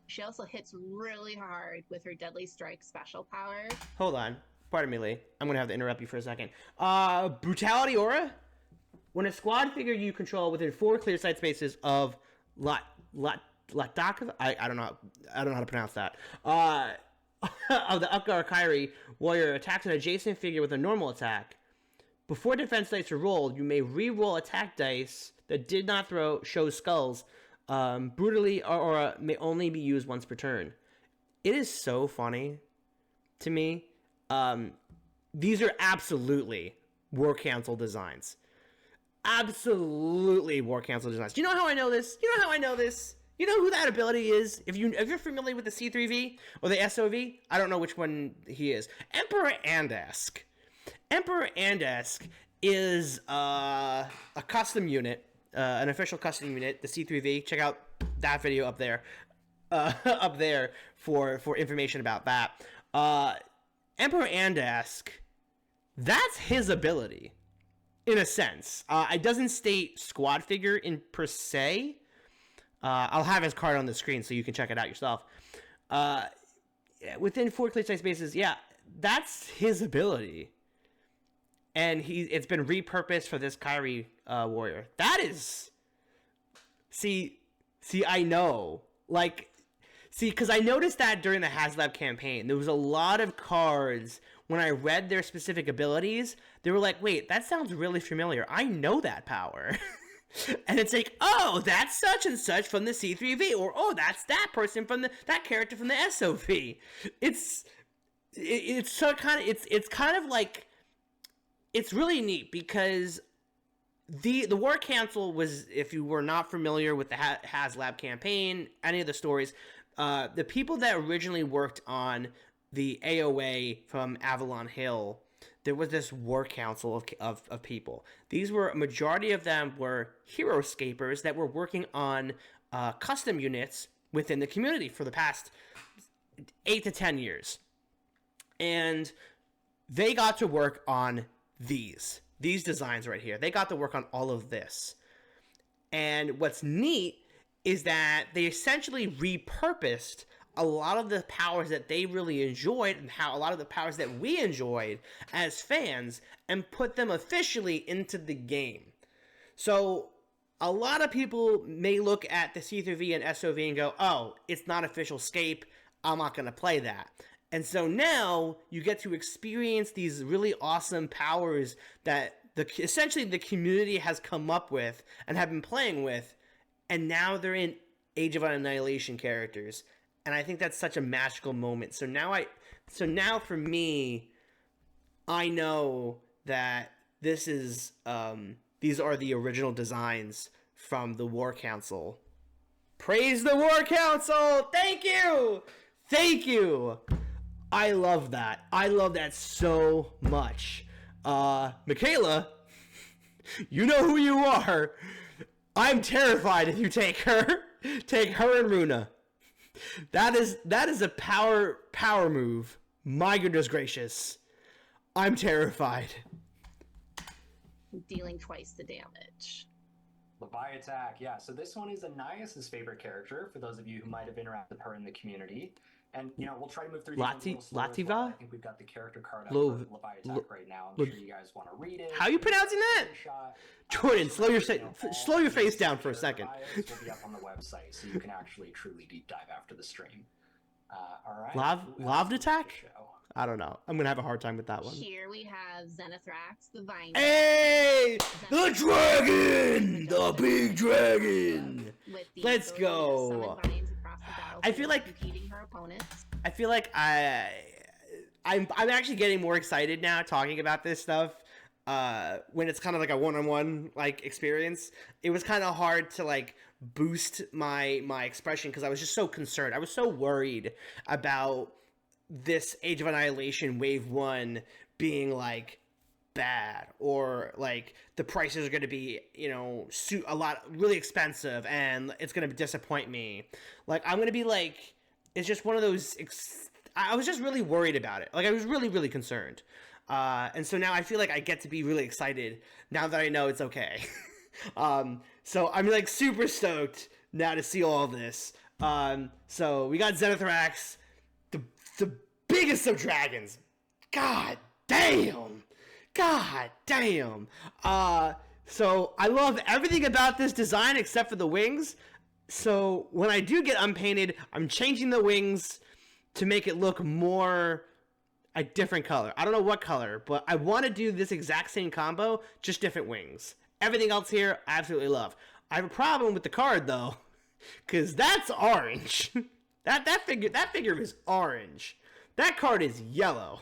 She also hits really hard with her Deadly Strike special power. Hold on. Pardon me, Lee. I'm gonna have to interrupt you for a second. Brutality Aura. When a squad figure you control within 4 clear sight spaces of Lataka, I don't know how to pronounce that. Of the Ukar Kairi warrior attacks an adjacent figure with a normal attack. Before defense dice are rolled, you may re-roll attack dice that did not show skulls. Brutally Aura may only be used once per turn. It is so funny to me. These are absolutely War Council designs. Absolutely War Council designs. Do you know how I know this? You know who that ability is? If you're familiar with the C3V or the SOV, I don't know which one he is. Emperor Andask. Emperor Andask is a custom unit, an official custom unit, the C3V. Check out that video up there, for information about that. Emperor Andask, that's his ability, in a sense. It doesn't state squad figure in per se. I'll have his card on the screen so you can check it out yourself. Within 4 clear sight spaces, yeah, that's his ability. And it's been repurposed for this Kairi warrior. That is... See, I know. Because I noticed that during the HasLab campaign, there was a lot of cards, when I read their specific abilities, they were like, wait, that sounds really familiar. I know that power. And it's like, oh, that's such and such from the C3V, or oh, that's that person from that character from the SOV. It's kind of like, it's really neat because the War Council was, if you were not familiar with the HasLab campaign, any of the stories, the people that originally worked on the AOA from Avalon Hill, there was this War Council of people. These were, a majority of them were heroScapers that were working on custom units within the community for the past 8 to 10 years. And they got to work on these designs right here. They got to work on all of this. And what's neat is that they essentially repurposed a lot of the powers that they really enjoyed and how a lot of the powers that we enjoyed as fans and put them officially into the game. So a lot of people may look at the C3V and SOV and go, oh, it's not official Scape, I'm not going to play that. And so now you get to experience these really awesome powers that essentially the community has come up with and have been playing with, and now they're in Age of Annihilation characters. And I think that's such a magical moment. So now for me, I know that this is these are the original designs from the War Council. Praise the War Council! Thank you! Thank you! I love that. I love that so much. Michaela, you know who you are. I'm terrified if you take her. Take her and Runa. That is a power move. My goodness gracious. I'm terrified. Dealing twice the damage. Levi attack, yeah. So this one is Anais' favorite character, for those of you who might have interacted with her in the community. And, you know, we'll try to move through these ones a little slower as well. I think we've got the character card up for Levi attack right now. I'm sure you guys want to read it. How are you pronouncing that? Jordan, slow your face down for a second. Will be up on the website, so you can actually truly deep dive after the stream. All right. Loved attack? I don't know. I'm gonna have a hard time with that one. Here we have Zenithrax, the Vine. Hey, the dragon, the big dragon. Let's go. I feel like her opponents. I feel like I'm actually getting more excited now talking about this stuff. When it's kind of like a one-on-one like experience, it was kind of hard to like boost my expression because I was just so concerned. I was so worried about this Age of Annihilation Wave 1 being like bad, or like the prices are going to be, you know, a lot really expensive and it's going to disappoint me. Like I'm going to be like, it's just one of those I was just really worried about it. Like I was really, really concerned. And so now I feel like I get to be really excited now that I know it's okay. So I'm like super stoked now to see all this. So we got Zenithrax, the biggest of dragons. God damn. So I love everything about this design except for the wings. So when I do get unpainted, I'm changing the wings to make it look more a different color. I don't know what color, but I want to do this exact same combo, just different wings. Everything else here, I absolutely love. I have a problem with the card though, because that's orange. that figure is orange. That card is yellow.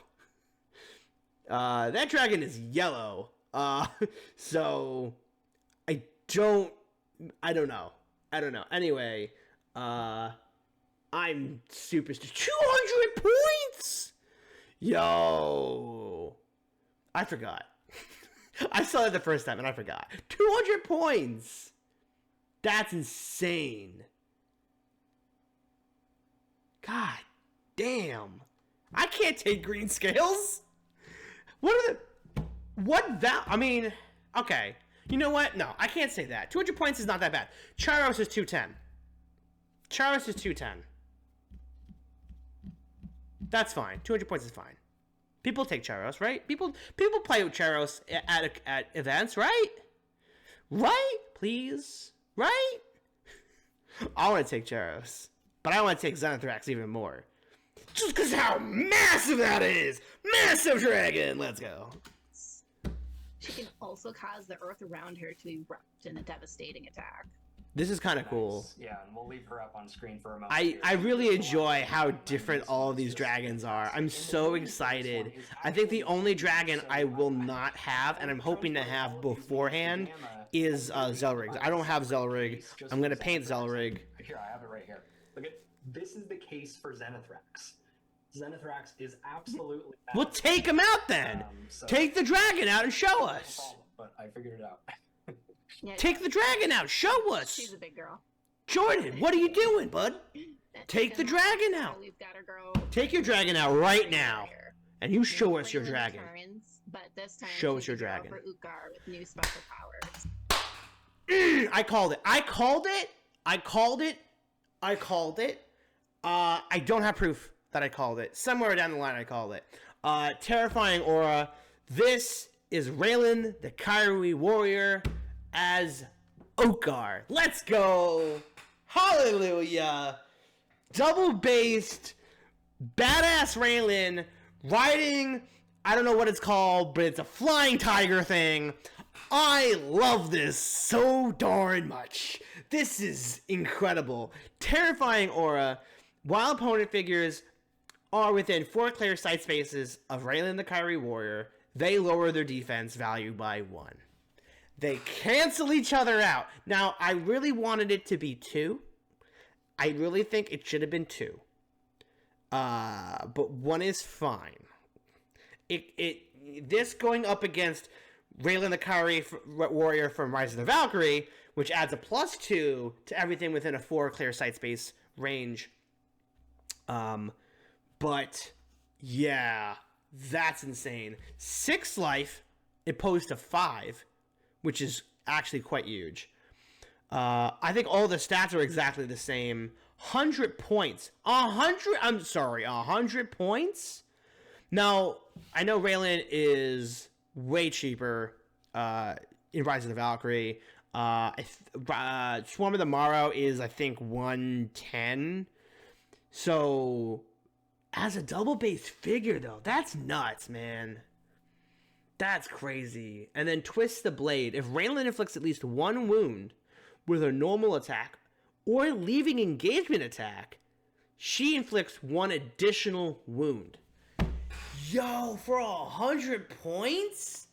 That dragon is yellow. So I don't know. Anyway, I'm super 200 points. Yo, I forgot. I saw it the first time and I forgot. 200 points. That's insane. God damn. I can't take green scales. I mean, okay. You know what? No, I can't say that. 200 points is not that bad. Charos is 210. That's fine. 200 points is fine. People take Charos, right? People play with Charos at events, right? Right? Please? Right? I want to take Charos. But I want to take Zenithrax even more. Just because how massive that is! Massive dragon! Let's go. She can also cause the earth around her to erupt in a devastating attack. This is kind of cool. Yeah, and we'll leave her up on screen for a moment. I really enjoy how different all of these dragons are. I'm so excited. I think the only dragon I will not have, and I'm hoping to have beforehand, is Zelrig. I don't have Zelrig. I'm going to paint Zelrig. Here, I have it right here. Look at this is the case for Zenithrax. Zenithrax is absolutely bad. Well, take him out then. Take the dragon out and show us. But I figured it out. Yeah, take the dragon out. Show us. She's a big girl. Jordan, what are you doing, bud? Take the dragon out. We've got her girl. Take your dragon out right now. And you show us your dragon. But this time show us your dragon. For Ukkar with new special powers. I called it. I don't have proof that I called it. Somewhere down the line I called it. Terrifying Aura. This is Raylan, the Kairi warrior, as Okar. Let's go! Hallelujah! Double-based, badass Raylan riding, I don't know what it's called, but it's a flying tiger thing. I love this so darn much. This is incredible. Terrifying Aura. While opponent figures are within 4 clear sight spaces of Raylan the Kairi warrior, they lower their defense value by 1. They cancel each other out. Now, I really wanted it to be 2. I really think it should have been 2. But 1 is fine. This going up against Raylan the Kairi warrior from Rise of the Valkyrie, which adds a +2 to everything within a 4 clear sight space range. But yeah, that's insane. 6 life opposed to 5, which is actually quite huge. I think all the stats are exactly the same. 100 points. 100 points? Now, I know Raylan is way cheaper in Rise of the Valkyrie. Swarm of the Morrow is, I think, 110. So, as a double-base figure, though, that's nuts, man. That's crazy. And then Twist the Blade. If Raylan inflicts at least 1 wound with a normal attack or leaving engagement attack, she inflicts 1 additional wound. Yo, for 100 points?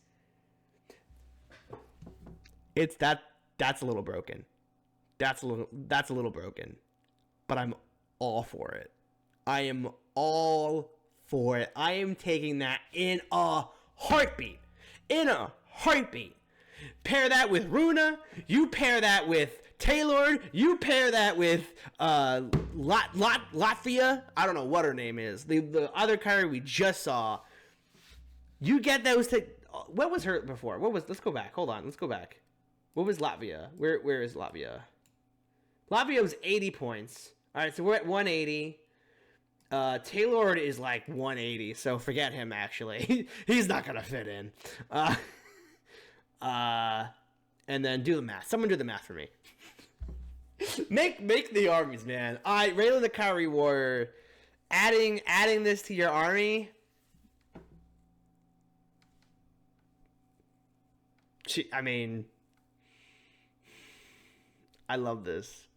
That's a little broken. That's a little broken. But I'm all for it. I am all for it. I am taking that in a heartbeat. In a heartbeat. Pair that with Runa. You pair that with Taylor. You pair that with Latvia. I don't know what her name is. The other Kairi we just saw. You get those. What was her before? Let's go back. Hold on. Let's go back. What was Latvia? Where is Latvia? Latvia was 80 points. All right, so we're at 180. Taylor is like 180, so forget him, actually. He's not going to fit in. And then do the math. Someone do the math for me. Make the armies, man. Raylan the Kairi warrior, adding this to your army. I love this.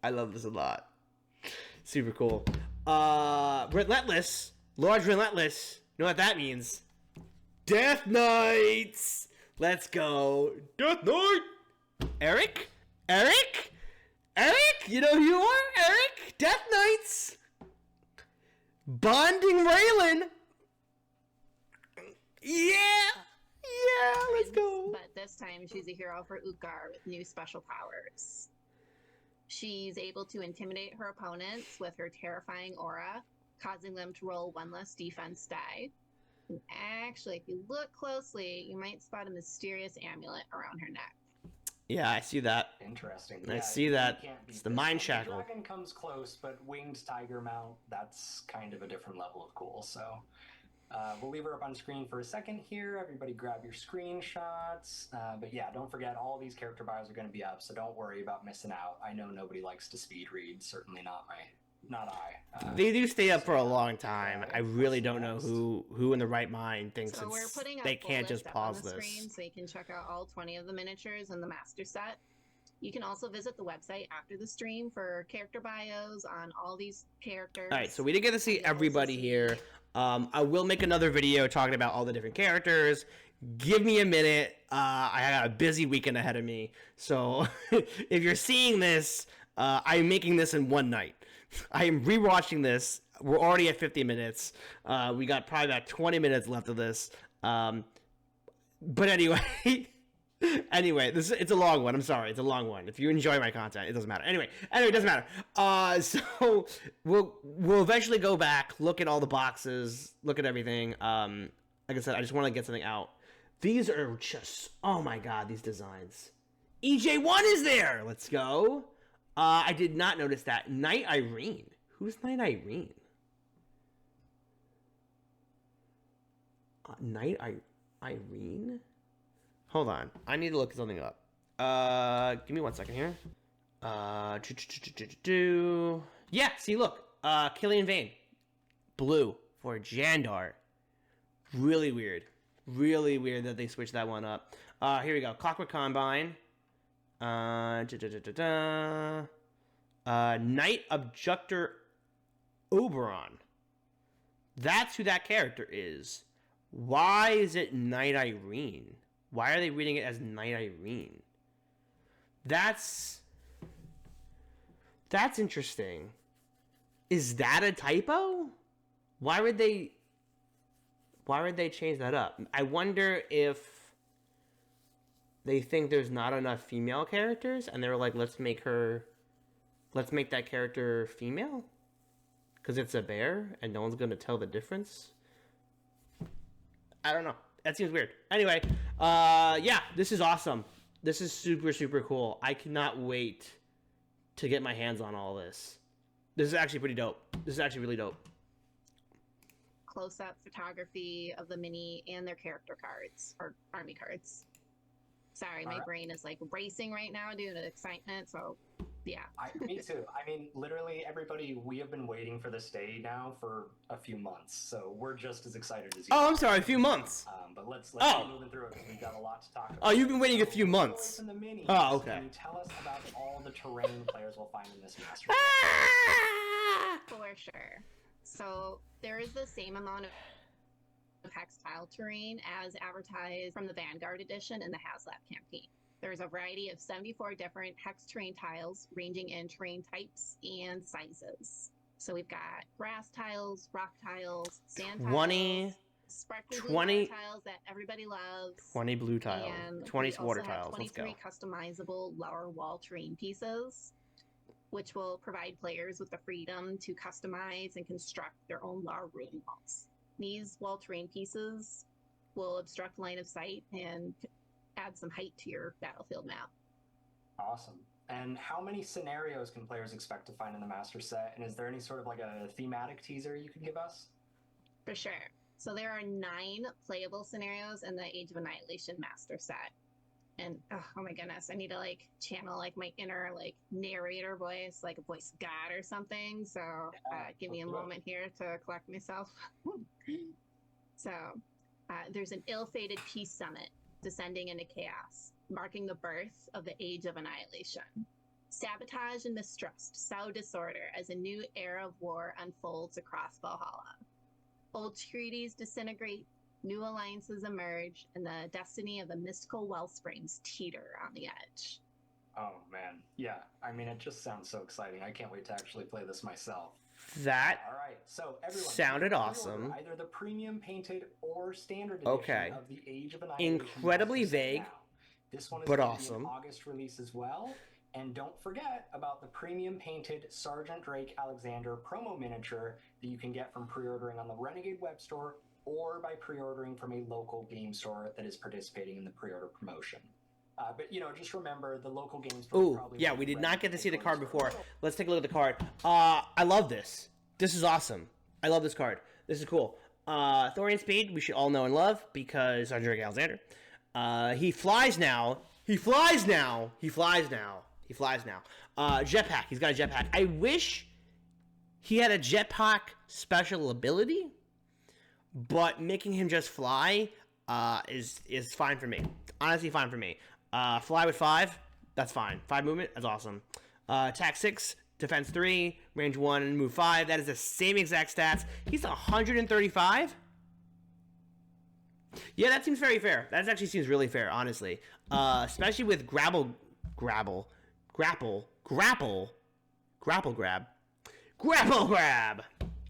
I love this a lot. Super cool. Relentless. Large Relentless. You know what that means? Death Knights! Let's go. Death Knight! Eric? You know who you are? Eric? Death Knights! Bonding Raylan! Yeah, let's go. But this time she's a hero for Ukar with new special powers. She's able to intimidate her opponents with her terrifying aura, causing them to roll 1 less defense die. And actually, if you look closely, you might spot a mysterious amulet around her neck. Yeah, I see that. Interesting. I Yeah, see you that. can't beat It's the this mind one. shackle. The dragon comes close, but winged tiger mount, that's kind of a different level of cool. So we'll leave her up on screen for a second here. Everybody grab your screenshots. But yeah, don't forget, all these character bios are going to be up, so don't worry about missing out. I know nobody likes to speed read. Certainly not I. They do stay up for a long time. I really don't know who in the right mind thinks So we're putting a they full can't just list up on pause the this. screen so you can check out all 20 of the miniatures in the master set. You can also visit the website after the stream for character bios on all these characters. All right, so we didn't get to see everybody here. I will make another video talking about all the different characters. Give me a minute. I got a busy weekend ahead of me. So if you're seeing this, I'm making this in one night. I am rewatching this. We're already at 50 minutes. We got probably about 20 minutes left of this. But anyway, it's a long one. I'm sorry, it's a long one. If you enjoy my content, it doesn't matter. Anyway, it doesn't matter. So we'll eventually go back, look at all the boxes, look at everything. Like I said, I just want to get something out. These are just, oh my god, these designs. EJ1 is there. Let's go. I did not notice that. Knight Irene. Who's Knight Irene? Irene? Hold on. I need to look something up. Give me 1 second here. Yeah, see, look. Killian Vane. Blue for Jandar. Really weird. Really weird that they switched that one up. Here we go. Clockwork Combine. Knight Abductor Oberon. That's who that character is. Why is it Knight Irene? Why are they reading it as Knight Irene? That's interesting. Is that a typo? Why would they change that up? I wonder if they think there's not enough female characters and they were like, let's make that character female because it's a bear and no one's going to tell the difference. I don't know. That seems weird. Anyway, yeah, this is awesome. This is super, super cool. I cannot wait to get my hands on all this. This is actually pretty dope. This is actually really dope. Close-up photography of the mini and their character cards, or army cards. Sorry, my brain is like racing right now due to excitement, so yeah. Me too. I mean, literally everybody, we have been waiting for this day now for a few months, so we're just as excited as you. Oh, I'm sorry, a few months. But let's keep moving through it because we've got a lot to talk about. Oh, you've been waiting a few months. In the minis, oh, okay. Can you tell us about all the terrain players will find in this master? For sure. So there is the same amount of hex tile terrain as advertised from the Vanguard edition in the HasLab campaign. There's a variety of 74 different hex terrain tiles ranging in terrain types and sizes. So we've got grass tiles, rock tiles, sand tiles, sparkly blue tiles that everybody loves, 20 blue tiles, 20 water tiles. 23 customizable lower wall terrain pieces, which will provide players with the freedom to customize and construct their own lower room walls. These wall terrain pieces will obstruct line of sight and add some height to your battlefield map. Awesome. And how many scenarios can players expect to find in the master set? And is there any sort of like a thematic teaser you can give us? For sure. So there are 9 playable scenarios in the Age of Annihilation master set. And oh my goodness, I need to like channel like my inner like narrator voice, like a voice of God or something. So give me a moment here to collect myself. So there's an ill-fated peace summit descending into chaos, marking the birth of the Age of Annihilation. Sabotage and mistrust sow disorder as a new era of war unfolds across Valhalla. Old treaties disintegrate, new alliances emerge, and the destiny of the mystical wellsprings teeter on the edge. Oh man, yeah. I mean, it just sounds so exciting. I can't wait to actually play this myself. That all right, so everyone sounded awesome. Either the premium painted or standard edition of the Age of Annihilation. Incredibly vague, this one is but going awesome. To be an August release as well. And don't forget about the premium painted Sergeant Drake Alexander promo miniature that you can get from pre-ordering on the Renegade web store or by pre-ordering from a local game store that is participating in the pre-order promotion. But, just remember the local game store. Ooh, yeah, we did not get to see the card before. Let's take a look at the card. I love this. This is awesome. I love this card. This is cool. Thorian Speed, we should all know and love because Sergeant Drake Alexander. He flies now. Jetpack. He's got a jetpack. I wish he had a jetpack special ability, but making him just fly is fine for me. Honestly, fine for me. Fly with 5, that's fine. 5 movement, that's awesome. Attack 6, defense 3, range 1, move 5. That is the same exact stats. He's 135. Yeah, that seems very fair. That actually seems really fair, honestly. Especially with grapple grab.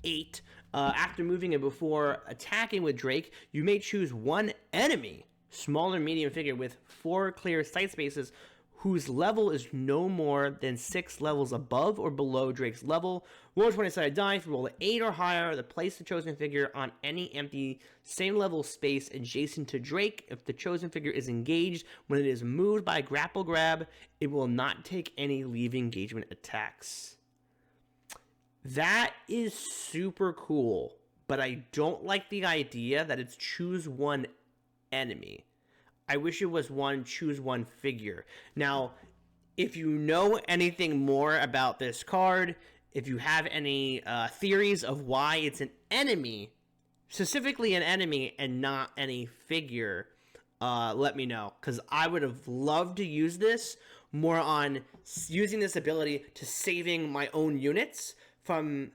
8. After moving and before attacking with Drake, you may choose one enemy, small or medium figure with 4 clear sight spaces, whose level is no more than 6 levels above or below Drake's level. Roll a 20-sided die. If you roll an 8 or higher, to place the chosen figure on any empty same level space adjacent to Drake. If the chosen figure is engaged when it is moved by grapple grab, it will not take any leave engagement attacks. That is super cool, but I don't like the idea that it's choose one enemy. I wish it was one choose one figure. Now, if you know anything more about this card, if you have any theories of why it's an enemy, specifically an enemy and not any figure, let me know. Because I would have loved to use this more on using this ability to saving my own units from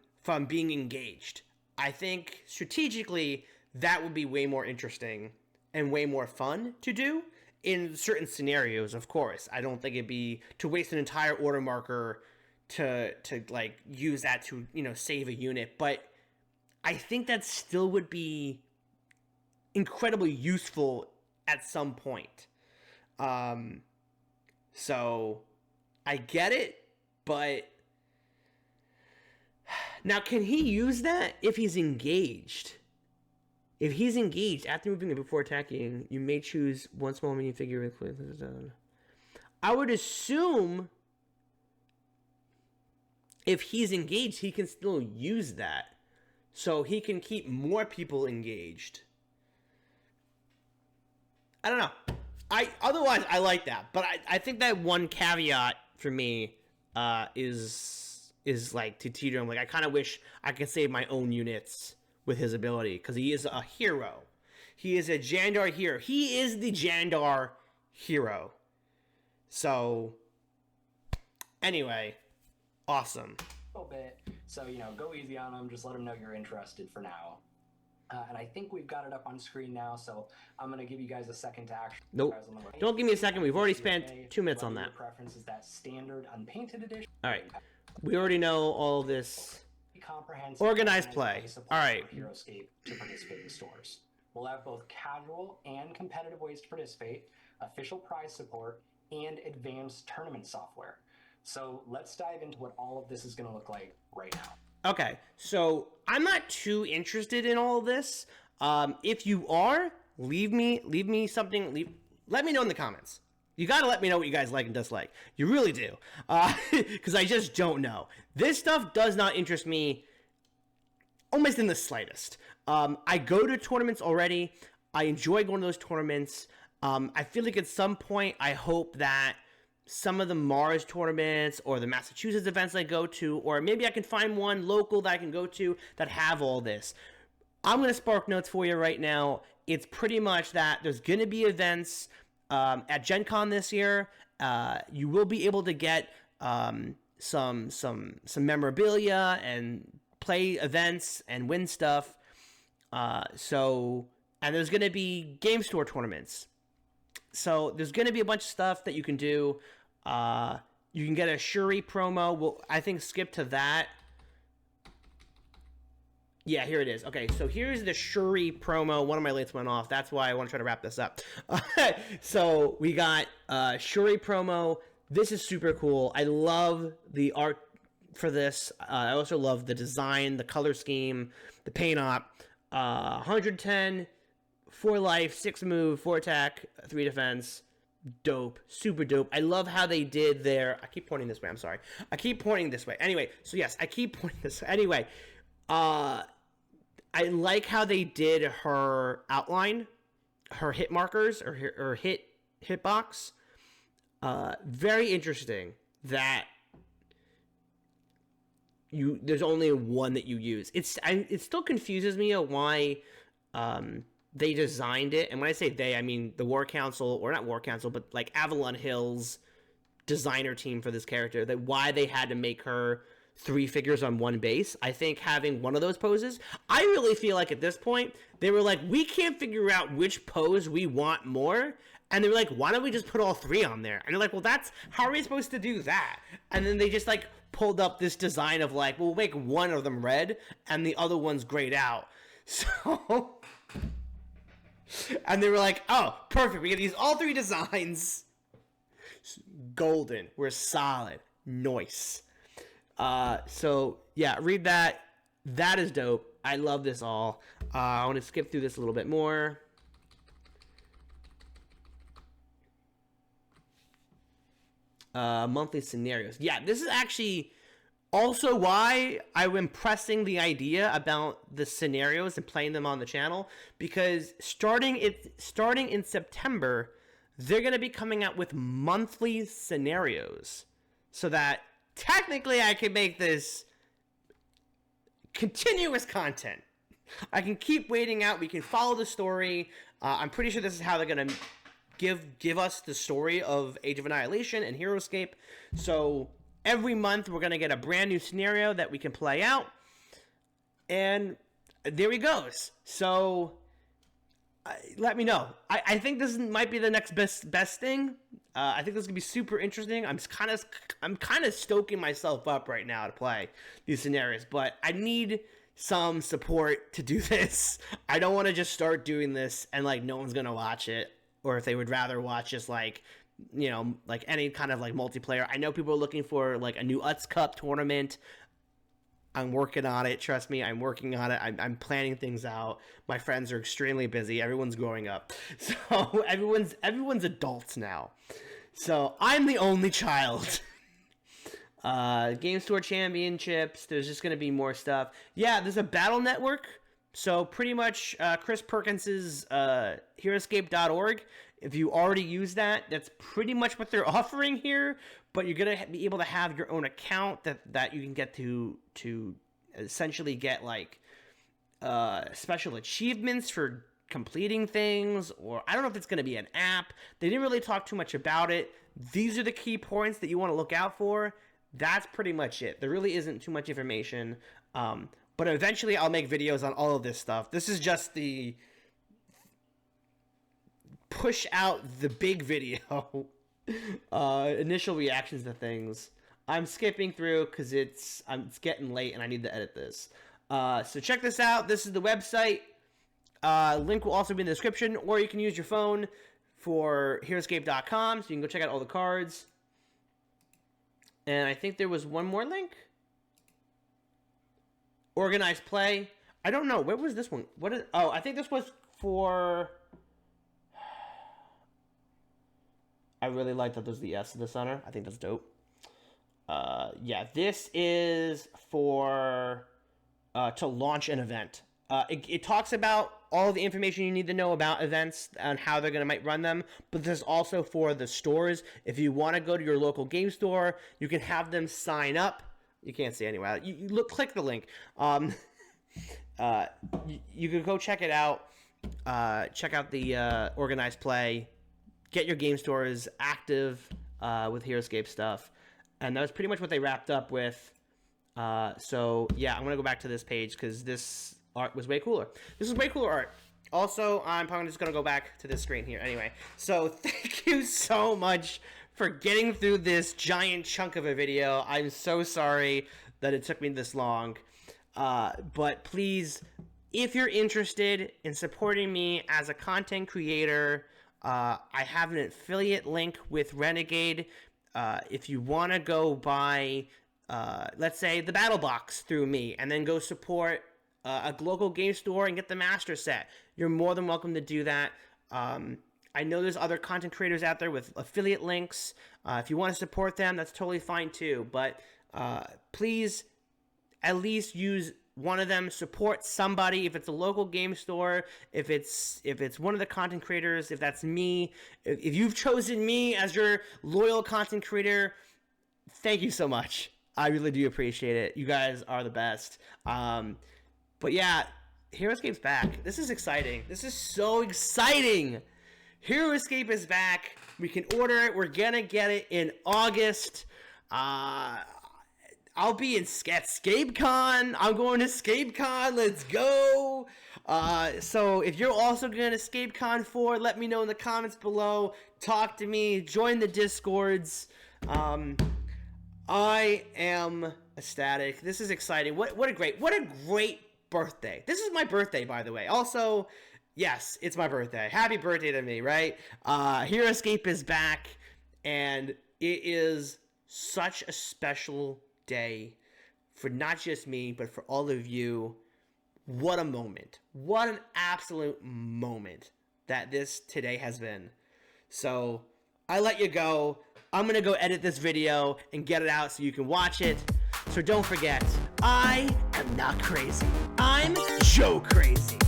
being engaged. I think strategically that would be way more interesting and way more fun to do in certain scenarios. Of course, I don't think it'd be to waste an entire order marker to like use that to, you know, save a unit, but I think that still would be incredibly useful at some point. So I get it, but now can he use that if he's engaged? If he's engaged after moving and before attacking, you may choose one small minifigure with. I would assume if he's engaged, he can still use that, so he can keep more people engaged. I don't know. Otherwise I like that, but I think that one caveat for me is like to teeter. I'm like, I kind of wish I could save my own units with his ability, because he is a hero. He is a Jandar hero. He is the Jandar hero. So anyway, awesome. A little bit. So, you know, go easy on him. Just let him know you're interested for now. And I think we've got it up on screen now, so I'm going to give you guys a second to actually... Nope. Don't give me a second. We've already spent 2 minutes on that. Your preference is that standard unpainted edition. All right. We already know all of this. Comprehensive organized play. All right. heroScape to participate in stores. We'll have both casual and competitive ways to participate, official prize support, and advanced tournament software. So let's dive into what all of this is going to look like right now. Okay, so I'm not too interested in all of this. If you are, leave me something. Let me know in the comments. You gotta let me know what you guys like and dislike. You really do, because I just don't know. This stuff does not interest me almost in the slightest. I go to tournaments already. I enjoy going to those tournaments. I feel like at some point, I hope that some of the Mars tournaments or the Massachusetts events I go to, or maybe I can find one local that I can go to that have all this. I'm going to spark notes for you right now. It's pretty much that there's going to be events at Gen Con this year. You will be able to get some memorabilia and play events and win stuff. And there's going to be game store tournaments. So there's going to be a bunch of stuff that you can do. You can get a Shuri promo. Well, I think skip to that. Yeah, here it is. Okay, so here's the Shuri promo. One of my lights went off. That's why I want to try to wrap this up. So we got Shuri promo. This is super cool. I love the art for this. I also love the design, the color scheme, the paint op. 110, 4 life, 6 move, 4 attack, 3 defense. Dope. Super dope. I love how they did their... I keep pointing this way. I'm sorry. I keep pointing this way. Anyway, so yes, I keep pointing this way. Anyway, I like how they did her outline, her hit markers, or her hitbox. Very interesting that there's only one that you use. It still confuses me why they designed it, and when I say they, I mean the War Council, or not War Council, but like Avalon Hill's designer team for this character, that why they had to make her 3 figures on one base. I think having one of those poses, I really feel like at this point, they were like, we can't figure out which pose we want more, and they were like, why don't we just put all 3 on there? And they're like, well, how are we supposed to do that? And then they just like pulled up this design of like, we'll make one of them red, and the other one's grayed out. So... and they were like, oh, perfect, we get these all 3 designs. Golden. We're solid. Nice. So, yeah, read that. That is dope. I love this all. I want to skip through this a little bit more. Monthly scenarios. Yeah, this is actually also why I'm pressing the idea about the scenarios and playing them on the channel, because starting in September, they're going to be coming out with monthly scenarios, so that technically I can make this continuous content. I can keep waiting out. We can follow the story. I'm pretty sure this is how they're going to give us the story of Age of Annihilation and heroScape. So every month we're going to get a brand new scenario that we can play out. And there he goes. So let me know. I think this might be the next best thing. I think this is gonna be super interesting. I'm kind of stoking myself up right now to play these scenarios, but I need some support to do this. I don't want to just start doing this and like no one's gonna watch it, or if they would rather watch just like, you know, like any kind of like multiplayer. I know people are looking for like a new UTS Cup tournament. I'm working on it. Trust me, I'm working on it. I'm planning things out. My friends are extremely busy. Everyone's growing up. So everyone's adults now. So I'm the only child. Game Store Championships. There's just going to be more stuff. Yeah, there's a battle network. So pretty much Chris Perkins's heroScape.org. If you already use that, that's pretty much what they're offering here. But you're going to be able to have your own account that you can get to essentially get like special achievements for completing things, or I don't know if it's going to be an app. They didn't really talk too much about it. These are the key points that you want to look out for. That's pretty much it. There really isn't too much information. But eventually I'll make videos on all of this stuff. This is just the push out the big video. Initial reactions to things. I'm skipping through because it's getting late and I need to edit this. So check this out. This is the website. Link will also be in the description, or you can use your phone for heroScape.com, so you can go check out all the cards. And I think there was one more link. Organized play. I don't know. Where was this one? I think this was for... I really like that there's the S in the center. I think that's dope. Yeah, this is for to launch an event. It talks about all the information you need to know about events and how they're might run them, but this is also for the stores. If you want to go to your local game store, you can have them sign up. You can't see anyway. You click the link. You can go check it out. Check out the organized play. Get your game stores active with heroScape stuff. And that was pretty much what they wrapped up with. So, yeah, I'm going to go back to this page because this art was way cooler. This is way cooler art. Also, I'm probably just going to go back to this screen here. Anyway, so thank you so much for getting through this giant chunk of a video. I'm so sorry that it took me this long. But please, if you're interested in supporting me as a content creator, I have an affiliate link with Renegade. If you want to go buy, let's say, the Battle Box through me, and then go support a local game store and get the Master Set, you're more than welcome to do that. I know there's other content creators out there with affiliate links. If you want to support them, that's totally fine too. But please, at least use one of them. Support somebody. If it's a local game store, if it's one of the content creators, if that's me, if you've chosen me as your loyal content creator, thank you so much. I really do appreciate it. You guys are the best. But yeah, heroScape's back. This is exciting. This is so exciting. heroScape is back. We can order it. We're gonna get it in August. I'll be in ScapeCon. I'm going to ScapeCon. Let's go. So if you're also going to ScapeCon 4, let me know in the comments below. Talk to me. Join the Discords. I am ecstatic. This is exciting. What a great birthday. This is my birthday, by the way. Also, yes, it's my birthday. Happy birthday to me, right? heroScape is back, and it is such a special day for not just me, but for all of you. What a moment. What an absolute moment that this today has been. So I let you go. I'm going to go edit this video and get it out so you can watch it. So don't forget, I am not crazy. I'm Joe Crazy.